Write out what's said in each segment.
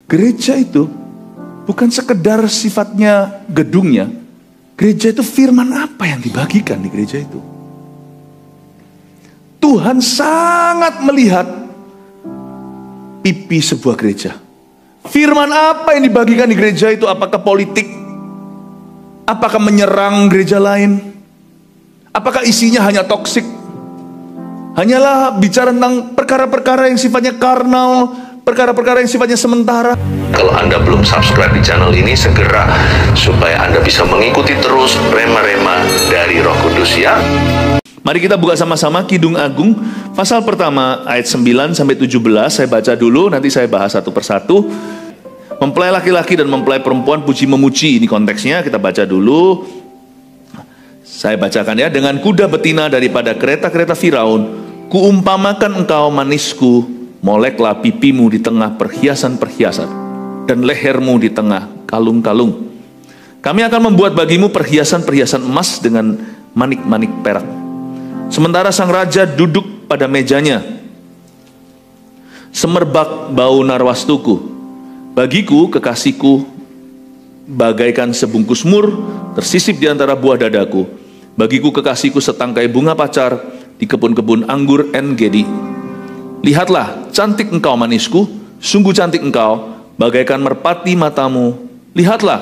Gereja itu bukan sekedar sifatnya gedungnya. Gereja itu firman apa yang dibagikan di gereja itu. Tuhan sangat melihat pipi sebuah gereja. Firman apa yang dibagikan di gereja itu? Apakah politik? Apakah menyerang gereja lain? Apakah isinya hanya toksik? Hanyalah bicara tentang perkara-perkara yang sifatnya karnal, perkara-perkara yang sifatnya sementara. Kalau Anda belum subscribe di channel ini, segera supaya Anda bisa mengikuti terus rema-rema dari Roh Kudus ya. Mari kita buka sama-sama Kidung Agung pasal pertama ayat 9 sampai 17. Saya baca dulu, nanti saya bahas satu persatu. Mempelai laki-laki dan mempelai perempuan puji memuji, ini konteksnya, kita baca dulu. Saya bacakan ya. Dengan kuda betina daripada kereta-kereta Firaun, kuumpamakan engkau manisku, moleklah pipimu di tengah perhiasan-perhiasan, dan lehermu di tengah kalung-kalung. Kami akan membuat bagimu perhiasan-perhiasan emas dengan manik-manik perak. Sementara sang raja duduk pada mejanya, semerbak bau narwastuku. Bagiku, kekasihku, bagaikan sebungkus mur tersisip di antara buah dadaku. Bagiku, kekasihku, setangkai bunga pacar di kebun-kebun anggur En-Gedi. Lihatlah, cantik engkau manisku, sungguh cantik engkau, bagaikan merpati matamu. Lihatlah,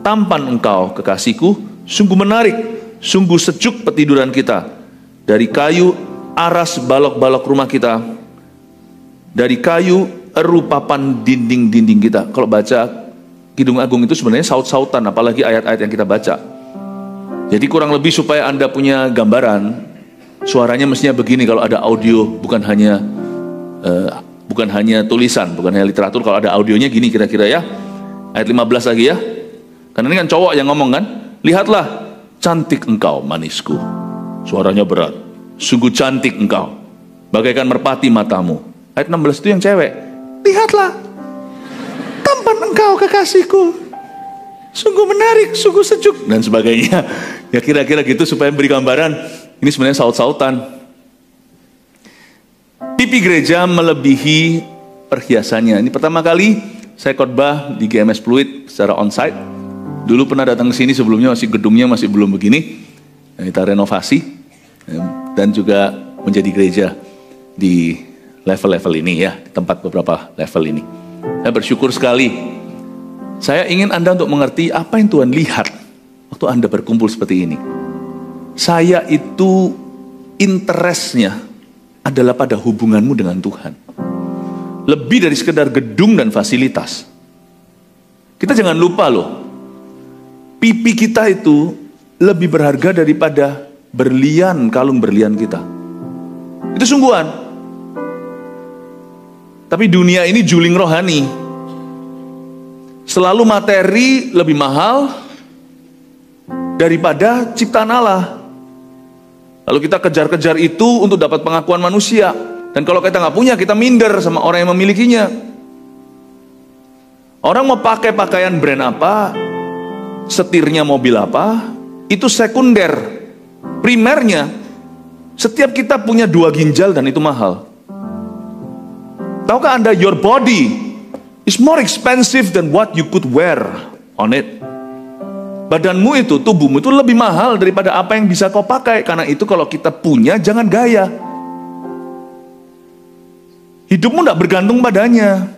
tampan engkau kekasihku, sungguh menarik, sungguh sejuk petiduran kita. Dari kayu aras balok-balok rumah kita, dari kayu eru papan dinding-dinding kita. Kalau baca Kidung Agung itu sebenarnya saut-sautan, apalagi ayat-ayat yang kita baca. Jadi kurang lebih supaya Anda punya gambaran, suaranya mestinya begini kalau ada audio, bukan hanya tulisan, bukan hanya literatur. Kalau ada audionya gini kira-kira ya. Ayat 15 lagi ya. Karena ini kan cowok yang ngomong kan. Lihatlah, cantik engkau manisku. Suaranya berat. Sungguh cantik engkau, bagaikan merpati matamu. Ayat 16 itu yang cewek. Lihatlah, tampan engkau kekasihku, sungguh menarik, sungguh sejuk, dan sebagainya. Ya kira-kira gitu supaya beri gambaran. Ini sebenarnya saut-sautan. Pipi gereja melebihi perhiasannya. Ini pertama kali saya khotbah di GMS Pluit secara onsite. Dulu pernah datang ke sini sebelumnya, gedungnya masih belum begini. Kita renovasi dan juga menjadi gereja di level-level ini ya, di tempat beberapa level ini. Saya bersyukur sekali. Saya ingin Anda untuk mengerti apa yang Tuhan lihat waktu Anda berkumpul seperti ini. Saya itu interestnya adalah pada hubunganmu dengan Tuhan. Lebih dari sekedar gedung dan fasilitas. Kita jangan lupa loh, pipi kita itu lebih berharga daripada berlian, kalung berlian kita. Itu sungguhan. Tapi dunia ini juling rohani. Selalu materi lebih mahal daripada ciptaan Allah. Lalu kita kejar-kejar itu untuk dapat pengakuan manusia. Dan kalau kita nggak punya, kita minder sama orang yang memilikinya. Orang mau pakai pakaian brand apa, setirnya mobil apa, itu sekunder. Primernya, setiap kita punya 2 ginjal dan itu mahal. Tahukah Anda, your body is more expensive than what you could wear on it. Badanmu itu, tubuhmu itu lebih mahal daripada apa yang bisa kau pakai. Karena itu kalau kita punya, jangan gaya. Hidupmu tidak bergantung padanya.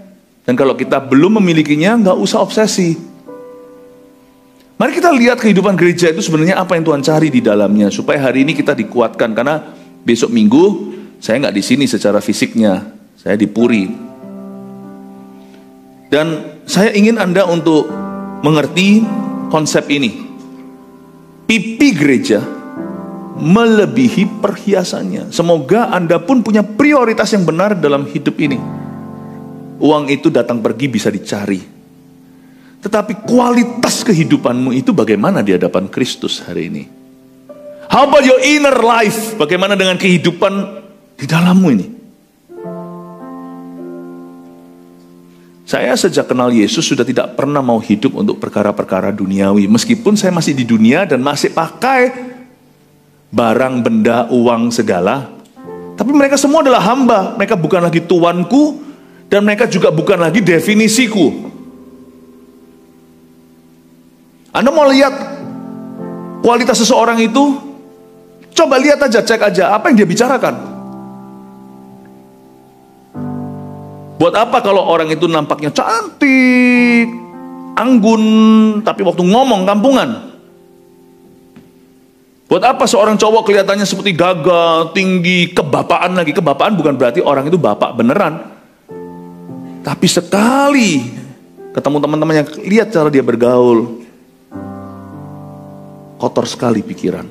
Dan kalau kita belum memilikinya, nggak usah obsesi. Mari kita lihat kehidupan gereja itu sebenarnya apa yang Tuhan cari di dalamnya. Supaya hari ini kita dikuatkan. Karena besok minggu, saya nggak di sini secara fisiknya. Saya di Puri. Dan saya ingin Anda untuk mengerti konsep ini. Pipi gereja melebihi perhiasannya. Semoga Anda pun punya prioritas yang benar dalam hidup ini. Uang itu datang pergi bisa dicari. Tetapi kualitas kehidupanmu itu bagaimana di hadapan Kristus hari ini? How about your inner life? Bagaimana dengan kehidupan di dalammu ini? Saya sejak kenal Yesus sudah tidak pernah mau hidup untuk perkara-perkara duniawi. Meskipun saya masih di dunia dan masih pakai barang, benda, uang, segala. Tapi mereka semua adalah hamba. Mereka bukan lagi tuanku dan mereka juga bukan lagi definisiku. Anda mau lihat kualitas seseorang itu? Coba lihat aja, cek aja apa yang dia bicarakan. Buat apa kalau orang itu nampaknya cantik, anggun, tapi waktu ngomong kampungan? Buat apa seorang cowok kelihatannya seperti gagah, tinggi, kebapaan lagi? Kebapaan bukan berarti orang itu bapak beneran. Tapi sekali ketemu teman-temannya, lihat cara dia bergaul, kotor sekali pikiran.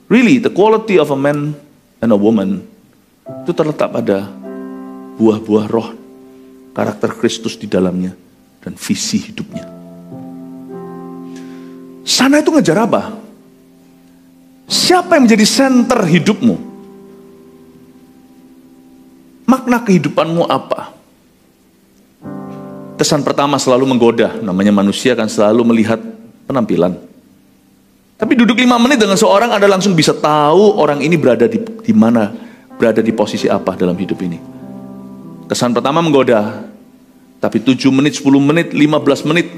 Really, the quality of a man and a woman itu terletak pada buah-buah roh, karakter Kristus di dalamnya, dan visi hidupnya. Sana itu ngejar apa? Siapa yang menjadi center hidupmu? Makna kehidupanmu apa? Kesan pertama selalu menggoda, namanya manusia kan selalu melihat penampilan. Tapi duduk 5 menit dengan seorang, Anda langsung bisa tahu orang ini berada di mana, berada di posisi apa dalam hidup ini. Kesan pertama menggoda, tapi 7 menit, 10 menit, 15 menit,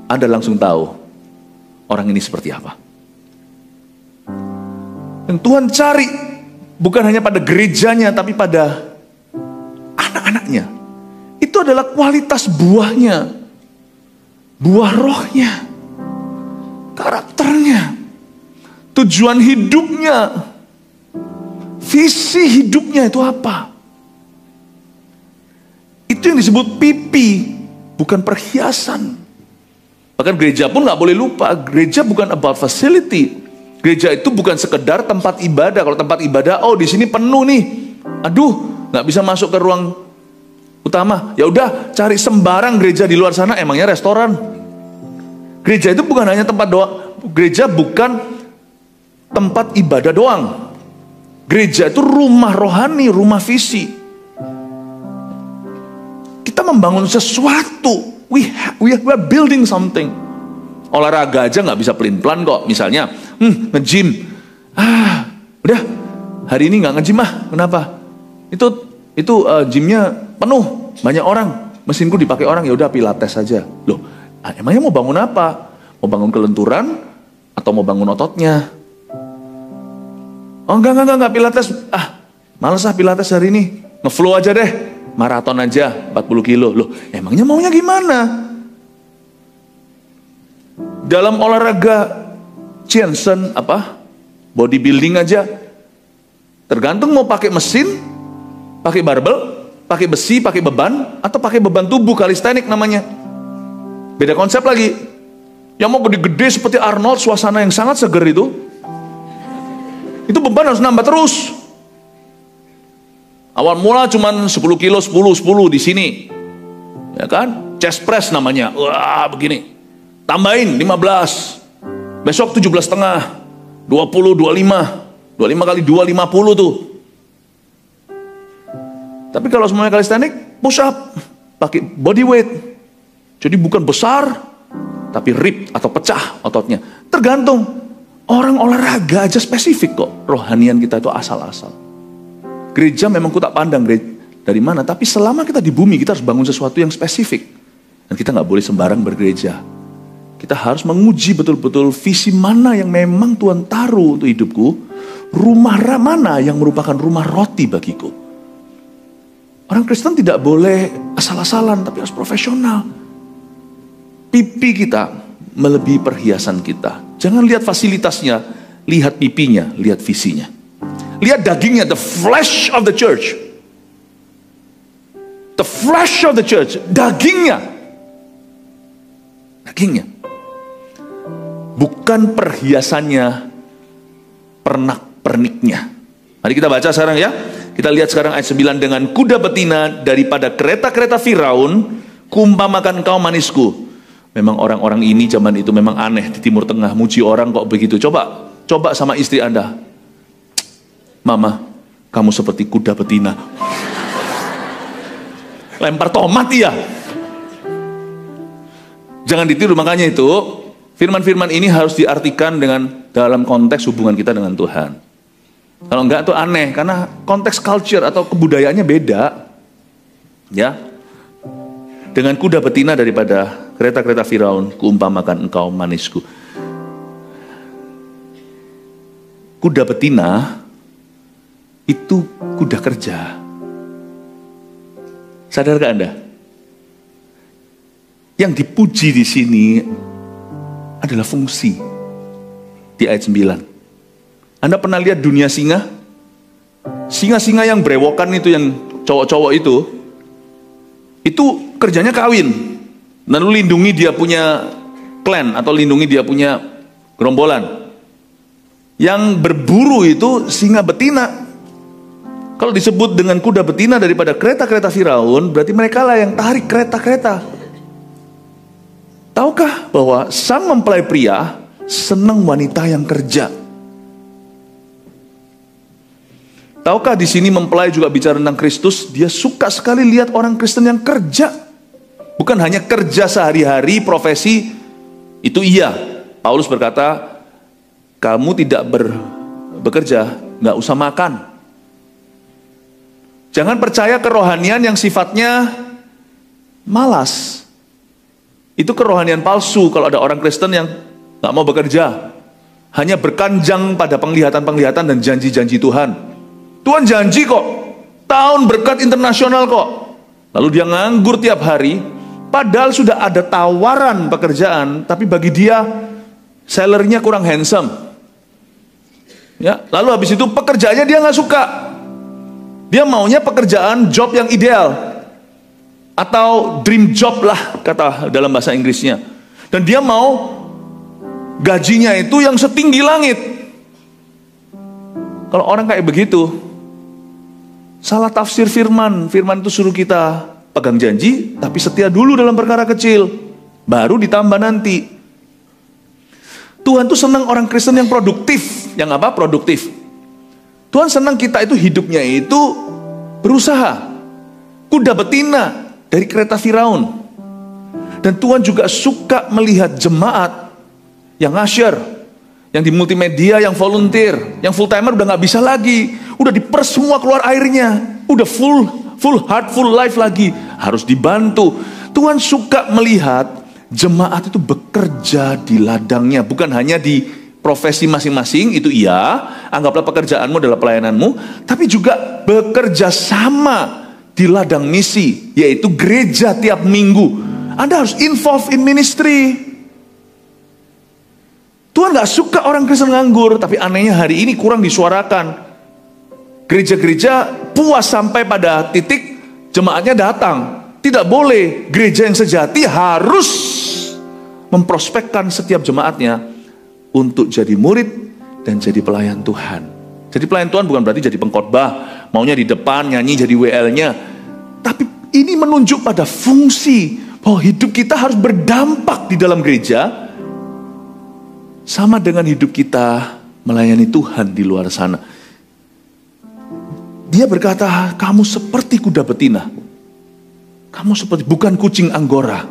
Anda langsung tahu orang ini seperti apa. Dan Tuhan cari bukan hanya pada gerejanya, tapi pada anak-anaknya. Itu adalah kualitas buahnya, buah rohnya, karakternya, tujuan hidupnya, visi hidupnya itu apa? Itu yang disebut pipi, bukan perhiasan. Bahkan gereja pun gak boleh lupa, gereja bukan about facility. Gereja itu bukan sekedar tempat ibadah. Kalau tempat ibadah, oh di sini penuh nih, aduh gak bisa masuk ke ruang utama. Ya udah, cari sembarang gereja di luar sana, emangnya restoran. Gereja itu bukan hanya tempat doang. Gereja bukan tempat ibadah doang. Gereja itu rumah rohani, rumah visi. Kita membangun sesuatu. We are building something. Olahraga aja nggak bisa pelin-pelan kok. Misalnya, nge-gym. Udah, hari ini nggak nge-gym Kenapa? Itu gymnya penuh, banyak orang. Mesinku dipakai orang, ya udah pilates saja. Loh, emangnya mau bangun apa? Mau bangun kelenturan atau mau bangun ototnya? Oh enggak pilates. Males pilates hari ini. Nge-flow aja deh. Maraton aja 40 kilo. Loh, emangnya maunya gimana? Dalam olahraga Jensen bodybuilding aja, tergantung mau pakai mesin, pakai barbel, pakai besi, pakai beban, atau pakai beban tubuh, kalistenik namanya. Beda konsep lagi. Yang mau gede-gede seperti Arnold, suasana yang sangat seger itu beban harus nambah terus. Awal mula cuman 10 kilo, 10 di sini. Ya kan? Chest press namanya. Wah, begini. Tambahin 15. Besok 17,5. 20, 25. 25 kali 2, 50 tuh. Tapi kalau semuanya kalistenik, push up. Pakai body weight. Jadi bukan besar, tapi rip atau pecah ototnya. Tergantung. Orang olahraga aja spesifik kok. Rohanian kita itu asal-asal. Gereja memang ku tak pandang dari mana. Tapi selama kita di bumi, kita harus bangun sesuatu yang spesifik. Dan kita gak boleh sembarang bergereja. Kita harus menguji betul-betul visi mana yang memang Tuhan taruh untuk hidupku. Rumah mana yang merupakan rumah roti bagiku. Orang Kristen tidak boleh asal-asalan, tapi harus profesional. Pipi kita melebihi perhiasan kita. Jangan lihat fasilitasnya, lihat pipinya, lihat visinya. Lihat dagingnya, the flesh of the church. The flesh of the church, dagingnya. Dagingnya. Bukan perhiasannya, pernak-perniknya. Mari kita baca sekarang ya. Kita lihat sekarang ayat 9. Dengan kuda betina daripada kereta-kereta Firaun, kuumpamakan kau manisku. Memang orang-orang ini zaman itu memang aneh di Timur Tengah. Muji orang kok begitu. Coba sama istri Anda. Mama, kamu seperti kuda betina. Lempar tomat ya. Jangan ditiru, makanya itu firman-firman ini harus diartikan dengan dalam konteks hubungan kita dengan Tuhan. Kalau enggak tuh aneh, karena konteks culture atau kebudayaannya beda. Ya. Dengan kuda betina daripada kereta-kereta Firaun, kuumpamakan engkau manisku. Kuda betina itu kuda kerja. Sadarkah Anda? Yang dipuji di sini adalah fungsi. Di ayat 9. Anda pernah lihat dunia singa? Singa-singa yang brewokan itu, yang cowok-cowok itu kerjanya kawin. Lalu lindungi dia punya klan atau lindungi dia punya gerombolan. Yang berburu itu singa betina. Kalau disebut dengan kuda betina daripada kereta-kereta Firaun, berarti mereka lah yang tarik kereta-kereta. Tahukah bahwa sang mempelai pria senang wanita yang kerja? Tahukah di sini mempelai juga bicara tentang Kristus? Dia suka sekali lihat orang Kristen yang kerja. Bukan hanya kerja sehari-hari, profesi, itu iya. Paulus berkata, kamu tidak bekerja, nggak usah makan. Jangan percaya kerohanian yang sifatnya malas. Itu kerohanian palsu kalau ada orang Kristen yang nggak mau bekerja. Hanya berkanjang pada penglihatan-penglihatan dan janji-janji Tuhan. Tuhan janji kok, tahun berkat internasional kok. Lalu dia nganggur tiap hari, padahal sudah ada tawaran pekerjaan, tapi bagi dia salary-nya kurang handsome. Ya, lalu habis itu pekerjaannya dia nggak suka. Dia maunya pekerjaan job yang ideal atau dream job lah kata dalam bahasa Inggrisnya. Dan dia mau gajinya itu yang setinggi langit. Kalau orang kayak begitu, salah tafsir firman. Firman itu suruh kita pegang janji, tapi setia dulu dalam perkara kecil, baru ditambah nanti. Tuhan tuh senang orang Kristen yang produktif. Yang apa? Produktif. Tuhan senang kita itu hidupnya itu berusaha. Kuda betina dari kereta Firaun. Dan Tuhan juga suka melihat jemaat yang usher, yang di multimedia, yang volunteer, yang full timer udah gak bisa lagi. Udah diperes semua keluar airnya. Udah full heart, full life lagi. Harus dibantu. Tuhan suka melihat jemaat itu bekerja di ladangnya, bukan hanya di profesi masing-masing, itu iya, anggaplah pekerjaanmu adalah pelayananmu, tapi juga bekerja sama di ladang misi, yaitu gereja tiap minggu. Anda harus involve in ministry. Tuhan gak suka orang Kristen nganggur, tapi anehnya hari ini kurang disuarakan. Gereja-gereja puas sampai pada titik jemaatnya datang. Tidak boleh. Gereja yang sejati harus memprospekkan setiap jemaatnya untuk jadi murid dan jadi pelayan Tuhan. Jadi pelayan Tuhan bukan berarti jadi pengkhotbah, maunya di depan nyanyi jadi WL-nya. Tapi ini menunjuk pada fungsi bahwa hidup kita harus berdampak di dalam gereja, sama dengan hidup kita melayani Tuhan di luar sana. Dia berkata, kamu seperti kuda betina. Kamu seperti, bukan kucing Anggora.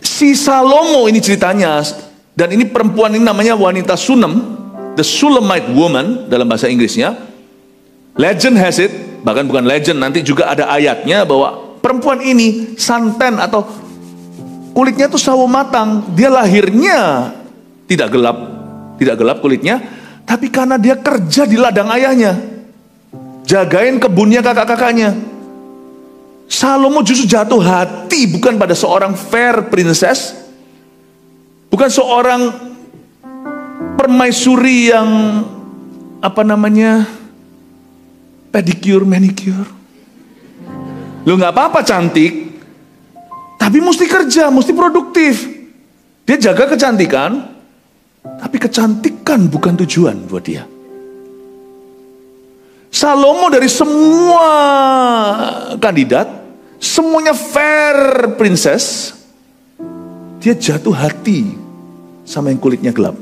Si Salomo ini ceritanya, dan ini perempuan ini namanya wanita Sunem, the Shulamite woman dalam bahasa Inggrisnya. Legend has it, bahkan bukan legend, nanti juga ada ayatnya bahwa perempuan ini santen atau kulitnya tuh sawo matang. Dia lahirnya tidak gelap kulitnya, tapi karena dia kerja di ladang ayahnya, jagain kebunnya kakak-kakaknya. Salomo justru jatuh hati bukan pada seorang fair princess, bukan seorang permaisuri yang pedicure manicure. Lo nggak apa-apa cantik, tapi mesti kerja, mesti produktif. Dia jaga kecantikan, tapi kecantikan bukan tujuan buat dia. Salomo dari semua kandidat, semuanya fair princess, dia jatuh hati sama yang kulitnya gelap.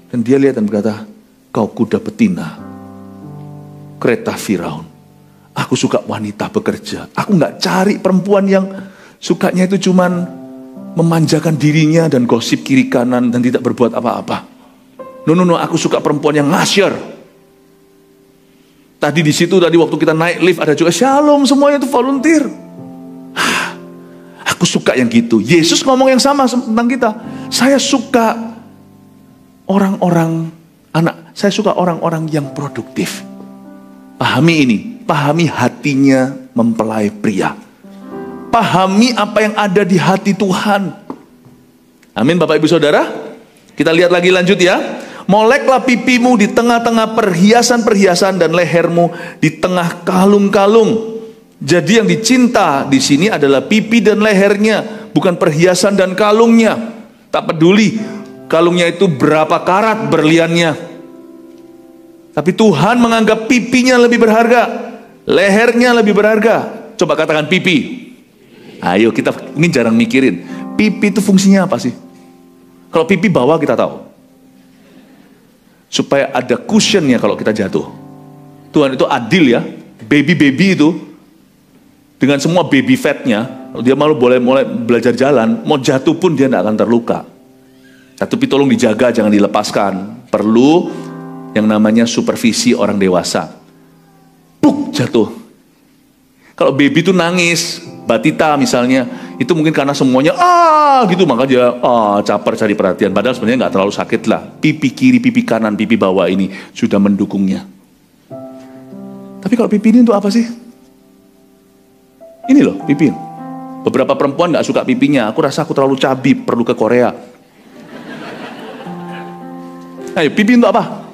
Dan dia lihat dan berkata, kau kuda betina, kereta Firaun. Aku suka wanita bekerja. Aku gak cari perempuan yang sukanya itu cuman memanjakan dirinya dan gosip kiri kanan dan tidak berbuat apa-apa. No, aku suka perempuan yang ngasyer. Tadi di situ, tadi waktu kita naik lift ada juga Shalom, semuanya itu volunteer. Aku suka yang gitu. Yesus ngomong yang sama tentang kita. Saya suka orang-orang saya suka orang-orang yang produktif. Pahami ini, pahami hatinya mempelai pria. Pahami apa yang ada di hati Tuhan. Amin Bapak Ibu Saudara. Kita lihat lagi lanjut ya. Moleklah pipimu di tengah-tengah perhiasan-perhiasan dan lehermu di tengah kalung-kalung. Jadi yang dicinta di sini adalah pipi dan lehernya, bukan perhiasan dan kalungnya. Tak peduli kalungnya itu berapa karat berliannya. Tapi Tuhan menganggap pipinya lebih berharga, lehernya lebih berharga. Coba katakan pipi. Ayo, kita ini jarang mikirin. Pipi itu fungsinya apa sih? Kalau pipi bawah kita tahu. Supaya ada cushionnya kalau kita jatuh. Tuhan itu adil ya. Baby itu dengan semua baby fatnya, dia malu boleh mulai belajar jalan, mau jatuh pun dia tidak akan terluka. Tapi tolong dijaga, jangan dilepaskan. Perlu yang namanya supervisi orang dewasa. Puk, jatuh. Kalau baby itu nangis, batita misalnya, itu mungkin karena semuanya gitu, maka dia caper cari perhatian. Padahal sebenarnya nggak terlalu sakit lah. Pipi kiri, pipi kanan, pipi bawah ini sudah mendukungnya. Tapi kalau pipi ini untuk apa sih? Ini loh pipi. Beberapa perempuan nggak suka pipinya. Aku rasa aku terlalu cabi, perlu ke Korea. Ayo, pipi untuk apa?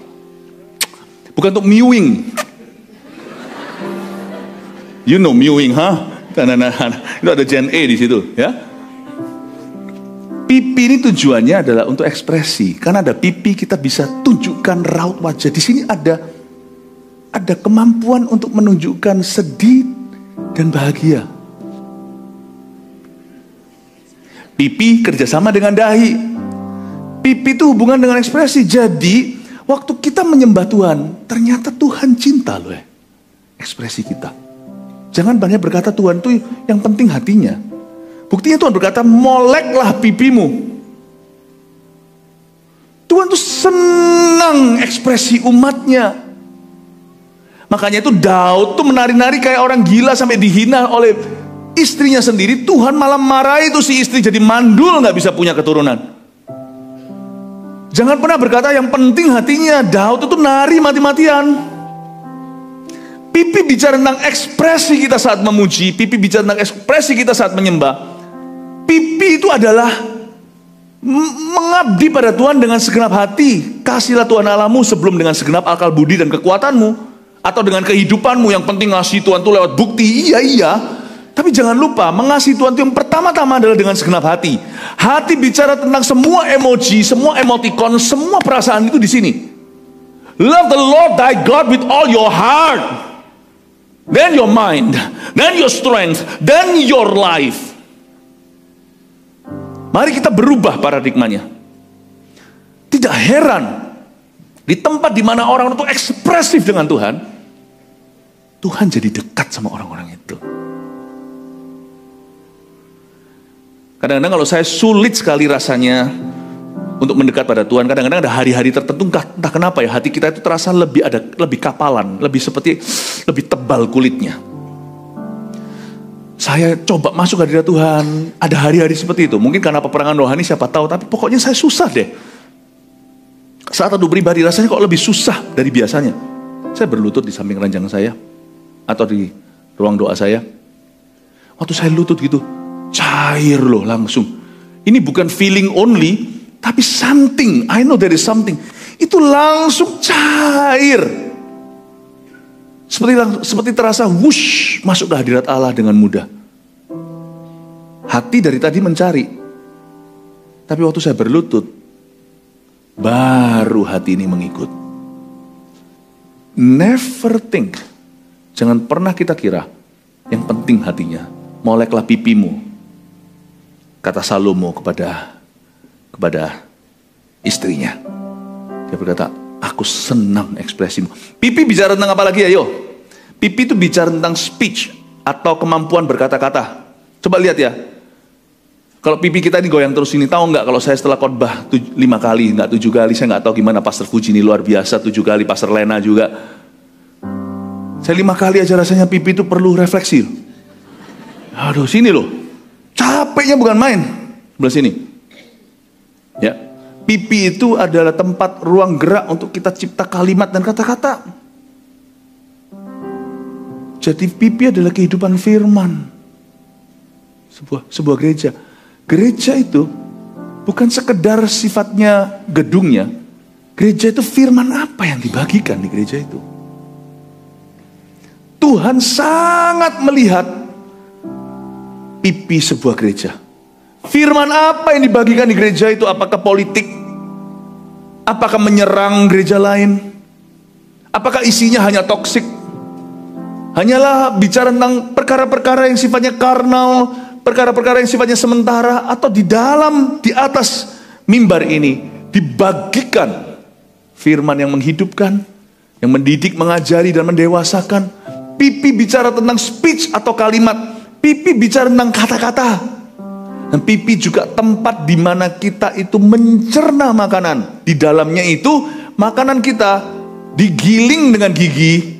Bukan untuk mewing. You know mewing, itu ada Gen A di situ, ya. Pipi ini tujuannya adalah untuk ekspresi. Karena ada pipi kita bisa tunjukkan raut wajah. Di sini ada kemampuan untuk menunjukkan sedih dan bahagia. Pipi kerjasama dengan dahi. Pipi itu hubungan dengan ekspresi. Jadi waktu kita menyembah Tuhan, ternyata Tuhan cinta loh ya, ekspresi kita. Jangan banyak berkata Tuhan itu yang penting hatinya. Buktinya Tuhan berkata, moleklah pipimu. Tuhan tuh senang ekspresi umatnya. Makanya itu Daud tuh menari-nari kayak orang gila sampai dihina oleh istrinya sendiri. Tuhan malah marah itu si istri jadi mandul, gak bisa punya keturunan. Jangan pernah berkata yang penting hatinya. Daud itu nari mati-matian. Pipi bicara tentang ekspresi kita saat memuji. Pipi bicara tentang ekspresi kita saat menyembah. Pipi itu adalah mengabdi pada Tuhan dengan segenap hati. Kasihlah Tuhan Allahmu sebelum dengan segenap akal budi dan kekuatanmu. Atau dengan kehidupanmu. Yang penting ngasih Tuhan itu lewat bukti. Iya. Tapi jangan lupa, mengasihi Tuhan itu yang pertama-tama adalah dengan segenap hati. Hati bicara tentang semua emoji, semua emoticon, semua perasaan itu di sini. Love the Lord thy God with all your heart. Then your mind, then your strength, then your life. Mari kita berubah paradigmanya. Tidak heran, di tempat di mana orang itu ekspresif dengan Tuhan, Tuhan jadi dekat sama orang-orang itu. Kadang-kadang kalau saya sulit sekali rasanya untuk mendekat pada Tuhan, kadang-kadang ada hari-hari tertentu, entah kenapa ya, hati kita itu terasa lebih kapalan, lebih tebal kulitnya. Saya coba masuk hadirat Tuhan, ada hari-hari seperti itu. Mungkin karena peperangan rohani siapa tahu, tapi pokoknya saya susah deh. Saat teduh pribadi rasanya kok lebih susah dari biasanya. Saya berlutut di samping ranjang saya, atau di ruang doa saya. Waktu saya lutut gitu, cair loh langsung. Ini bukan feeling only, tapi something, I know there is something. Itu langsung cair. Seperti terasa wush, masuk ke hadirat Allah dengan mudah. Hati dari tadi mencari. Tapi waktu saya berlutut, baru hati ini mengikut. Never think. Jangan pernah kita kira yang penting hatinya. Moleklah pipimu, kata Salomo kepada istrinya. Dia berkata, aku senang ekspresimu. Pipi bicara tentang apa lagi, ayo? Pipi itu bicara tentang speech atau kemampuan berkata-kata. Coba lihat ya. Kalau pipi kita ini goyang terus ini, tahu nggak kalau saya setelah khotbah 5 kali, nggak 7 kali, saya nggak tahu gimana. Pastor Fuji ini luar biasa, 7 kali, Pastor Lena juga. Saya 5 kali aja rasanya pipi itu perlu refleksi. Aduh, sini loh. Capeknya bukan main. Sebelah sini. Ya. Pipi itu adalah tempat ruang gerak untuk kita cipta kalimat dan kata-kata. Jadi pipi adalah kehidupan firman. Sebuah gereja. Gereja itu bukan sekedar sifatnya gedungnya. Gereja itu firman apa yang dibagikan di gereja itu. Tuhan sangat melihat pipi sebuah gereja. Firman apa yang dibagikan di gereja itu? Apakah politik? Apakah menyerang gereja lain? Apakah isinya hanya toksik? Hanyalah bicara tentang perkara-perkara yang sifatnya karnal, perkara-perkara yang sifatnya sementara, atau di atas mimbar ini dibagikan firman yang menghidupkan, yang mendidik, mengajari dan mendewasakan. Pipi bicara tentang speech atau kalimat. Pipi bicara tentang kata-kata. Dan pipi juga tempat di mana kita itu mencerna makanan. Di dalamnya itu makanan kita digiling dengan gigi,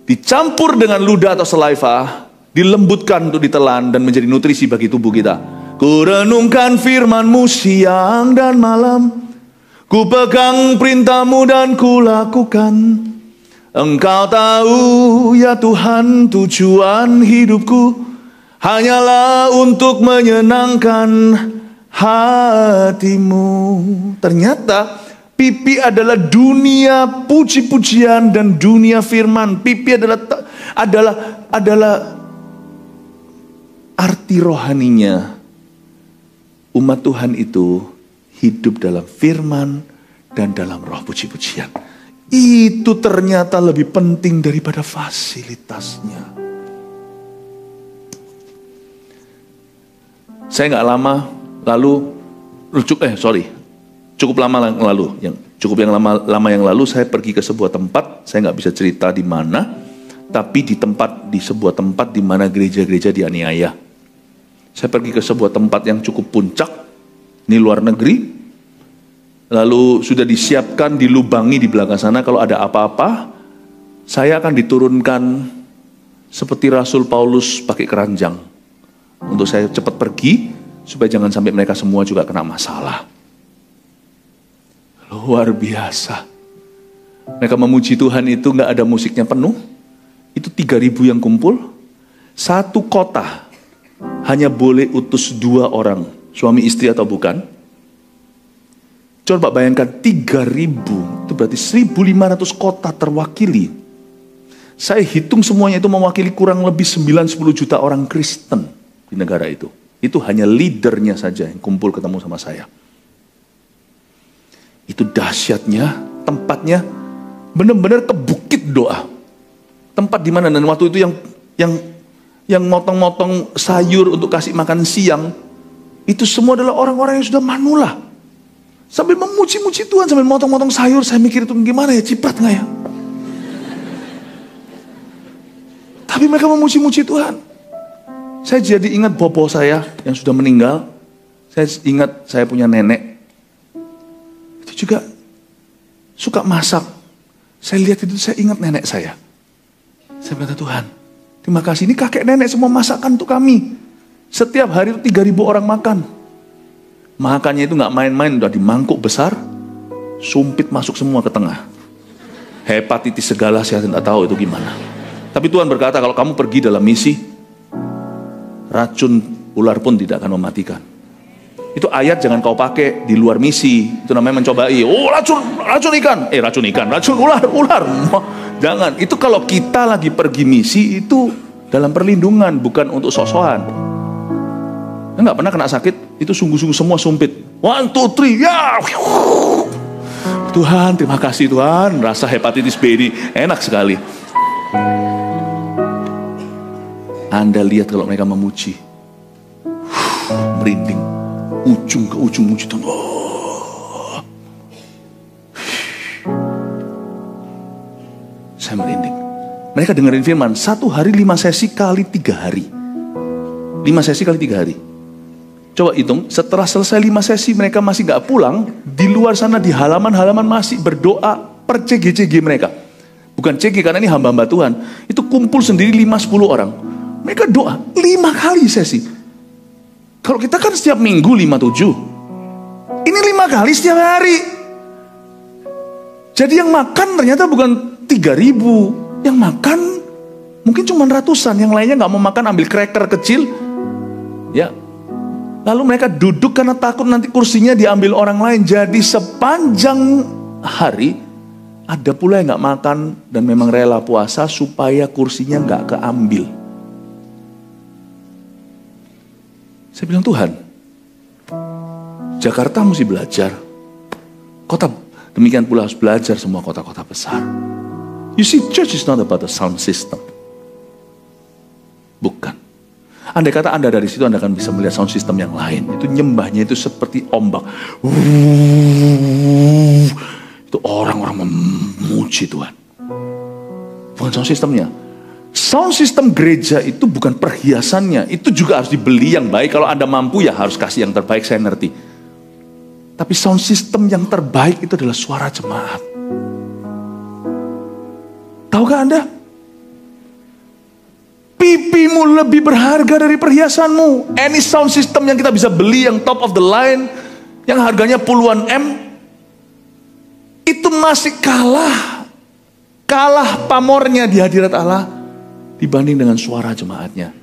dicampur dengan ludah atau saliva, dilembutkan untuk ditelan dan menjadi nutrisi bagi tubuh kita. Ku renungkan firman-Mu siang dan malam, ku pegang perintah-Mu dan ku lakukan. Engkau tahu ya Tuhan tujuan hidupku hanyalah untuk menyenangkan hati-Mu. Ternyata pipi adalah dunia puji-pujian dan dunia firman. Pipi adalah arti rohaninya. Umat Tuhan itu hidup dalam firman dan dalam roh puji-pujian. Itu ternyata lebih penting daripada fasilitasnya. Saya nggak lama lalu, cukup lama yang lalu saya pergi ke sebuah tempat. Saya nggak bisa cerita di mana, tapi di sebuah tempat di mana gereja-gereja dianiaya. Saya pergi ke sebuah tempat yang cukup puncak, ini luar negeri. Lalu sudah disiapkan, dilubangi di belakang sana, kalau ada apa-apa, saya akan diturunkan seperti Rasul Paulus pakai keranjang. Untuk saya cepat pergi, supaya jangan sampai mereka semua juga kena masalah. Luar biasa. Mereka memuji Tuhan itu nggak ada musiknya penuh. Itu 3.000 yang kumpul. Satu kota hanya boleh utus 2 orang, suami istri atau bukan. Coba bayangkan 3.000, itu berarti 1.500 kota terwakili. Saya hitung semuanya itu mewakili kurang lebih 9-10 juta orang Kristen di negara itu. Itu hanya leadernya saja yang kumpul ketemu sama saya. Itu dahsyatnya, tempatnya benar-benar ke bukit doa. Tempat di mana, dan waktu itu yang motong-motong sayur untuk kasih makan siang, itu semua adalah orang-orang yang sudah manula. Sambil memuji-muji Tuhan, sambil motong-motong sayur, saya mikir itu gimana ya, ciprat nggak ya? Tapi mereka memuji-muji Tuhan. Saya jadi ingat bobo saya yang sudah meninggal. Saya ingat saya punya nenek. Itu juga suka masak. Saya lihat itu, saya ingat nenek saya. Saya berkata, Tuhan, terima kasih, ini kakek nenek semua masakan untuk kami. Setiap hari itu 3.000 orang makan. Makannya itu nggak main-main, udah di mangkuk besar, sumpit masuk semua ke tengah. Hepatitis segala saya tidak tahu itu gimana. Tapi Tuhan berkata, kalau kamu pergi dalam misi, racun ular pun tidak akan mematikan. Itu ayat jangan kau pakai di luar misi. Itu namanya mencobai. Oh, racun ular. Jangan. Itu kalau kita lagi pergi misi itu dalam perlindungan, bukan untuk sok-sokan. Nggak pernah kena sakit, itu sungguh-sungguh semua sumpit. 1, 2, 3, ya. Tuhan, terima kasih Tuhan. Rasa hepatitis B ini enak sekali. Anda lihat kalau mereka memuji, merinding, ujung ke ujung muji Tuhan. Oh. Saya merinding. Mereka dengerin firman, 1 hari 5 sesi kali 3 hari. 5 sesi kali 3 hari. Coba hitung, setelah selesai 5 sesi mereka masih gak pulang. Di luar sana di halaman-halaman masih berdoa per CG-CG mereka. Bukan CG karena ini hamba-hamba Tuhan. Itu kumpul sendiri 5-10 orang. Mereka doa 5 kali sesi. Kalau kita kan setiap minggu 5-7. Ini 5 kali setiap hari. Jadi yang makan ternyata bukan 3.000. Yang makan mungkin cuma ratusan. Yang lainnya gak mau makan, ambil cracker kecil. Ya. Lalu mereka duduk karena takut nanti kursinya diambil orang lain. Jadi sepanjang hari ada pula yang gak makan dan memang rela puasa supaya kursinya gak keambil. Saya bilang, Tuhan, Jakarta mesti belajar. Kota demikian pula harus belajar semua kota-kota besar. You see, church is not about the sound system. Bukan. Andai kata Anda dari situ, Anda akan bisa melihat sound system yang lain. Itu nyembahnya itu seperti ombak. Itu orang-orang memuji Tuhan. Bukan sound systemnya. Sound system gereja itu bukan perhiasannya. Itu juga harus dibeli yang baik. Kalau Anda mampu ya harus kasih yang terbaik, saya ngerti. Tapi sound system yang terbaik itu adalah suara jemaat. Tahukah Anda? Pipimu lebih berharga dari perhiasanmu. Any sound system yang kita bisa beli, yang top of the line, yang harganya puluhan M, itu masih kalah pamornya di hadirat Allah dibanding dengan suara jemaatnya.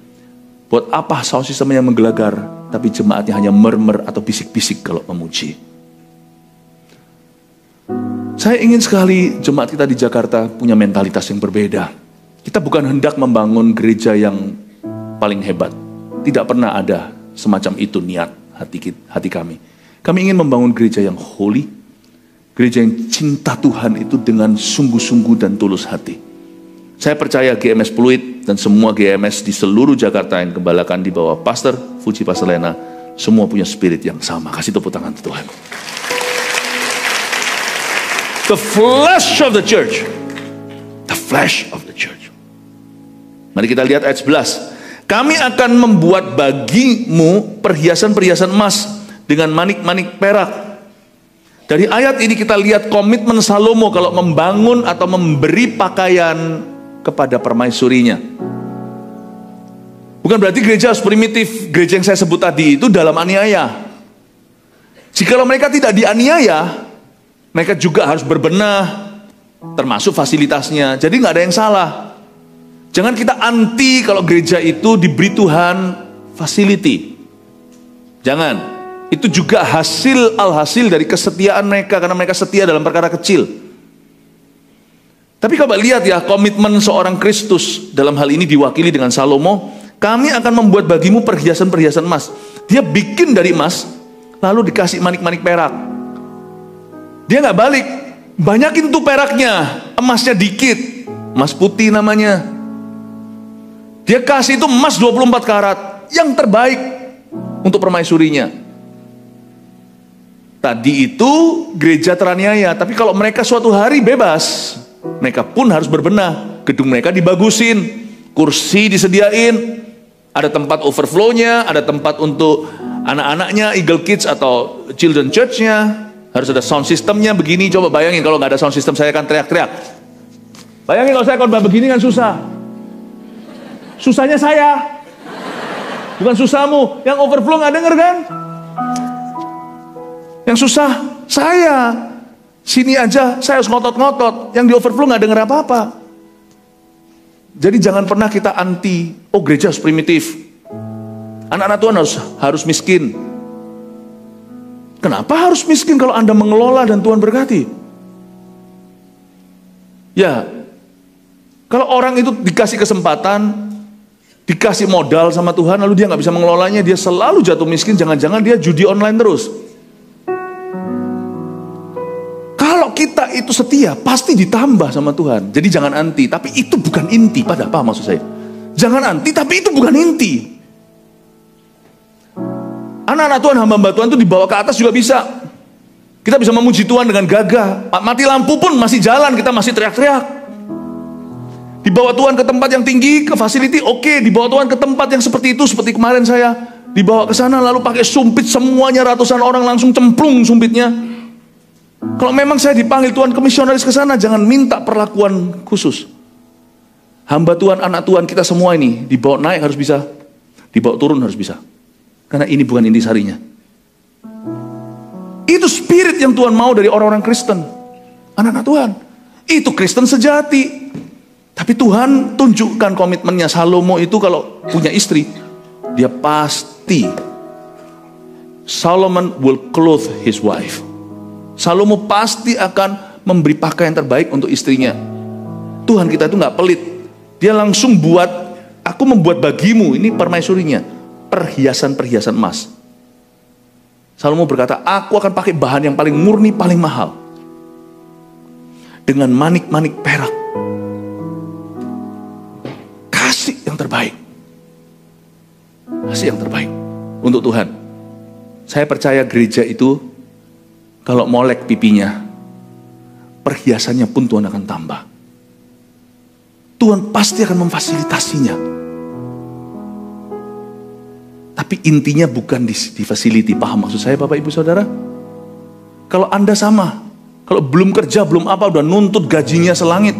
Buat apa sound system yang menggelegar, tapi jemaatnya hanya murmur atau bisik-bisik kalau memuji. Saya ingin sekali jemaat kita di Jakarta punya mentalitas yang berbeda. Kita bukan hendak membangun gereja yang paling hebat. Tidak pernah ada semacam itu niat hati kami. Kami ingin membangun gereja yang holy. Gereja yang cinta Tuhan itu dengan sungguh-sungguh dan tulus hati. Saya percaya GMS Pluit dan semua GMS di seluruh Jakarta yang gembalakan di bawah Pastor Fuji Pastor Lena, semua punya spirit yang sama. Kasih tepuk tangan untuk Tuhan. The flesh of the church. The flesh of the church. Mari kita lihat ayat 11. Kami akan membuat bagimu perhiasan-perhiasan emas dengan manik-manik perak. Dari ayat ini kita lihat komitmen Salomo kalau membangun atau memberi pakaian kepada permaisurinya. Bukan berarti gereja harus primitif. Gereja yang saya sebut tadi itu dalam aniaya. Jikalau mereka tidak dianiaya, mereka juga harus berbenah, termasuk fasilitasnya. Jadi nggak ada yang salah. Jangan kita anti kalau gereja itu diberi Tuhan facility. Jangan. Itu juga alhasil dari kesetiaan mereka, karena mereka setia dalam perkara kecil. Tapi coba lihat ya, komitmen seorang Kristus dalam hal ini diwakili dengan Salomo. Kami akan membuat bagimu perhiasan-perhiasan emas. Dia bikin dari emas, lalu dikasih manik-manik perak. Dia nggak balik, banyakin tuh peraknya, emasnya dikit, emas putih namanya. Dia kasih itu emas 24 karat, yang terbaik untuk permaisurinya. Tadi itu gereja teraniaya, tapi kalau mereka suatu hari bebas, mereka pun harus berbenah. Gedung mereka dibagusin, kursi disediain, ada tempat overflow-nya, ada tempat untuk anak-anaknya, Eagle Kids atau Children Church-nya. Harus ada sound systemnya begini. Coba bayangin kalau nggak ada sound system, saya akan teriak-teriak. Bayangin kalau saya khotbah begini kan susah. Susahnya saya, bukan susahmu. Yang overflow nggak denger kan? Yang susah saya. Sini aja saya harus ngotot-ngotot. Yang di overflow nggak denger apa-apa. Jadi jangan pernah kita anti. Oh, gereja harus primitif. Anak-anak Tuhan harus miskin. Kenapa harus miskin kalau Anda mengelola dan Tuhan berkati? Ya, kalau orang itu dikasih kesempatan, dikasih modal sama Tuhan, lalu dia nggak bisa mengelolanya, dia selalu jatuh miskin. Jangan-jangan dia judi online terus. Kalau kita itu setia, pasti ditambah sama Tuhan. Jadi jangan anti, tapi itu bukan inti. Pada apa maksud saya? Jangan anti, tapi itu bukan inti. Anak-anak Tuhan, hamba-hamba Tuhan itu dibawa ke atas juga bisa. Kita bisa memuji Tuhan dengan gagah. Mati lampu pun masih jalan, kita masih teriak-teriak. Dibawa Tuhan ke tempat yang tinggi, ke facility, oke. Dibawa Tuhan ke tempat yang seperti itu, seperti kemarin saya dibawa ke sana, lalu pakai sumpit semuanya, ratusan orang langsung cemplung sumpitnya. Kalau memang saya dipanggil Tuhan ke misionaris ke sana, jangan minta perlakuan khusus. Hamba Tuhan, anak Tuhan kita semua ini, dibawa naik harus bisa, dibawa turun harus bisa. Karena ini bukan intisarinya. Itu spirit yang Tuhan mau dari orang-orang Kristen. Anak-anak Tuhan. Itu Kristen sejati. Tapi Tuhan tunjukkan komitmennya. Salomo itu kalau punya istri, dia pasti, Solomon will clothe his wife. Salomo pasti akan memberi pakaian terbaik untuk istrinya. Tuhan kita itu gak pelit. Dia langsung buat, aku membuat bagimu, ini permaisurinya, perhiasan-perhiasan emas. Salomo berkata, aku akan pakai bahan yang paling murni, paling mahal. Dengan manik-manik perak. Kasih yang terbaik. Kasih yang terbaik untuk Tuhan. Saya percaya gereja itu, kalau molek pipinya, perhiasannya pun Tuhan akan tambah. Tuhan pasti akan memfasilitasinya. Tapi intinya bukan di facility. Paham maksud saya Bapak Ibu Saudara? Kalau Anda sama, kalau belum kerja, belum apa, udah nuntut gajinya selangit.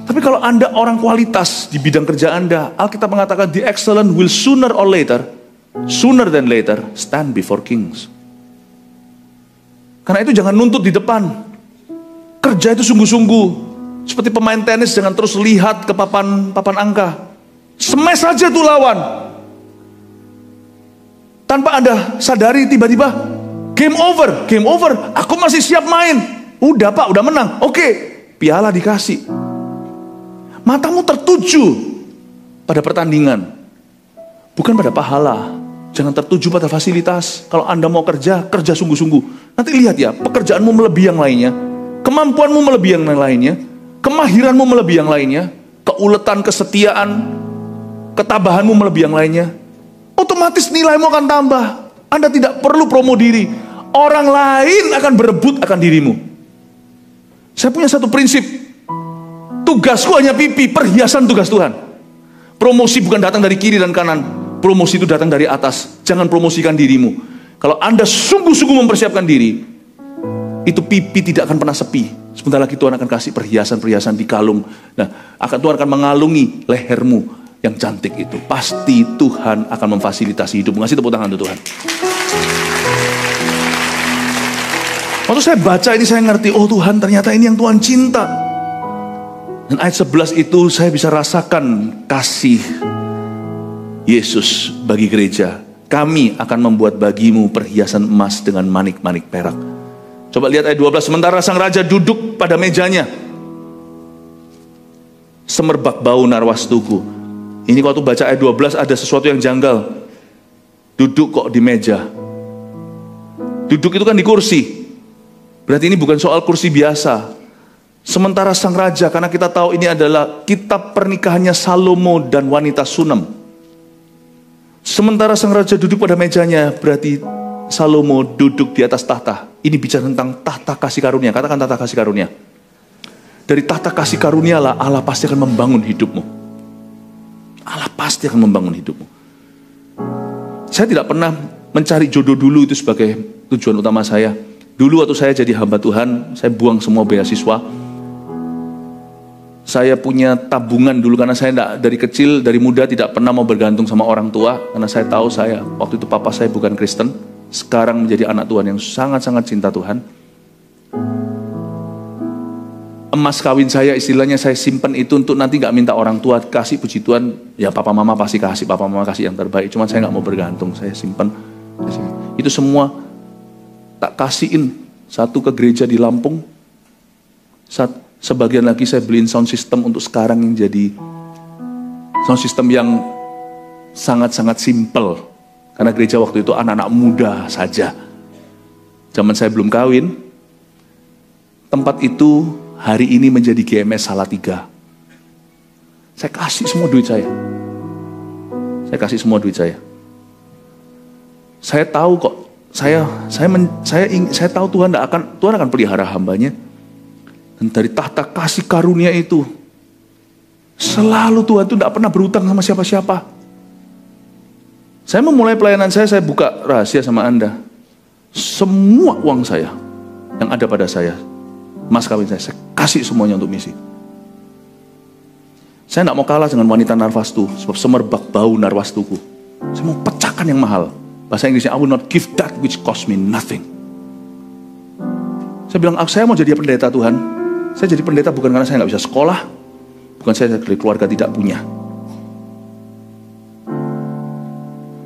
Tapi kalau Anda orang kualitas di bidang kerja Anda, Alkitab mengatakan the excellent will sooner than later, stand before kings. Karena itu jangan nuntut di depan. Kerja itu sungguh-sungguh. Seperti pemain tenis, jangan terus lihat ke papan angka. Smash saja tuh lawan. Tanpa Anda sadari tiba-tiba game over. Aku masih siap main. Udah Pak, udah menang. Oke, piala dikasih. Matamu tertuju pada pertandingan, bukan pada pahala. Jangan tertuju pada fasilitas. Kalau Anda mau kerja sungguh-sungguh. Nanti lihat ya, pekerjaanmu melebihi yang lainnya, kemampuanmu melebihi yang lainnya, kemahiranmu melebihi yang lainnya, keuletan, kesetiaan, ketabahanmu melebihi yang lainnya. Otomatis nilaimu akan tambah. Anda tidak perlu promo diri. Orang lain akan berebut akan dirimu. Saya punya satu prinsip. Tugasku hanya pipi, perhiasan tugas Tuhan. Promosi bukan datang dari kiri dan kanan. Promosi itu datang dari atas. Jangan promosikan dirimu. Kalau Anda sungguh-sungguh mempersiapkan diri, itu pipi tidak akan pernah sepi. Sebentar lagi Tuhan akan kasih perhiasan-perhiasan di kalung. Nah, Tuhan akan mengalungi lehermu yang cantik itu. Pasti Tuhan akan memfasilitasi hidupmu. Ngasih tepuk tangan untuk Tuhan. Waktu saya baca ini saya ngerti, oh Tuhan ternyata ini yang Tuhan cinta. Dan ayat 11 itu saya bisa rasakan kasih Yesus bagi gereja. Kami akan membuat bagimu perhiasan emas dengan manik-manik perak. Coba lihat ayat 12. Sementara sang raja duduk pada mejanya, semerbak bau narwastuku. Ini waktu baca ayat 12 ada sesuatu yang janggal. Duduk kok di meja. Duduk itu kan di kursi. Berarti ini bukan soal kursi biasa. Sementara sang raja, karena kita tahu ini adalah kitab pernikahannya Salomo dan wanita Sunem. Sementara sang raja duduk pada mejanya, berarti Salomo duduk di atas tahta. Ini bicara tentang tahta kasih karunia. Katakan tahta kasih karunia. Dari tahta kasih karunia lah Allah pasti akan membangun hidupmu. Allah pasti akan membangun hidupmu. Saya tidak pernah mencari jodoh dulu itu sebagai tujuan utama saya. Dulu waktu saya jadi hamba Tuhan, saya buang semua beasiswa. Saya punya tabungan dulu karena saya dari kecil, dari muda tidak pernah mau bergantung sama orang tua. Karena saya tahu waktu itu papa saya bukan Kristen. Sekarang menjadi anak Tuhan yang sangat-sangat cinta Tuhan. Emas kawin saya istilahnya saya simpan itu untuk nanti gak minta orang tua kasih, puji Tuhan. Ya papa mama pasti kasih, papa mama kasih yang terbaik. Cuman saya gak mau bergantung, saya simpan. Itu semua tak kasihin. Satu ke gereja di Lampung. Sebagian lagi saya beliin sound system untuk sekarang yang jadi sound system yang sangat-sangat simple. Karena gereja waktu itu anak-anak muda saja. Zaman saya belum kawin. Tempat itu hari ini menjadi GMS Salatiga. Saya kasih semua duit saya. Saya tahu kok. Saya tahu Tuhan akan pelihara hambanya. Dan dari tahta kasih karunia itu, selalu Tuhan itu tidak pernah berutang sama siapa-siapa. Saya memulai pelayanan saya buka rahasia sama Anda. Semua uang saya yang ada pada saya, mas kawin saya kasih semuanya untuk misi. Saya tidak mau kalah dengan wanita Narwastu, sebab semerbak bau Narwastuku. Saya mau pecahkan yang mahal. Bahasa Inggrisnya, I will not give that which cost me nothing. Saya bilang, saya mau jadi pendeta Tuhan. Saya jadi pendeta bukan karena saya nggak bisa sekolah, bukan saya dari keluarga tidak punya.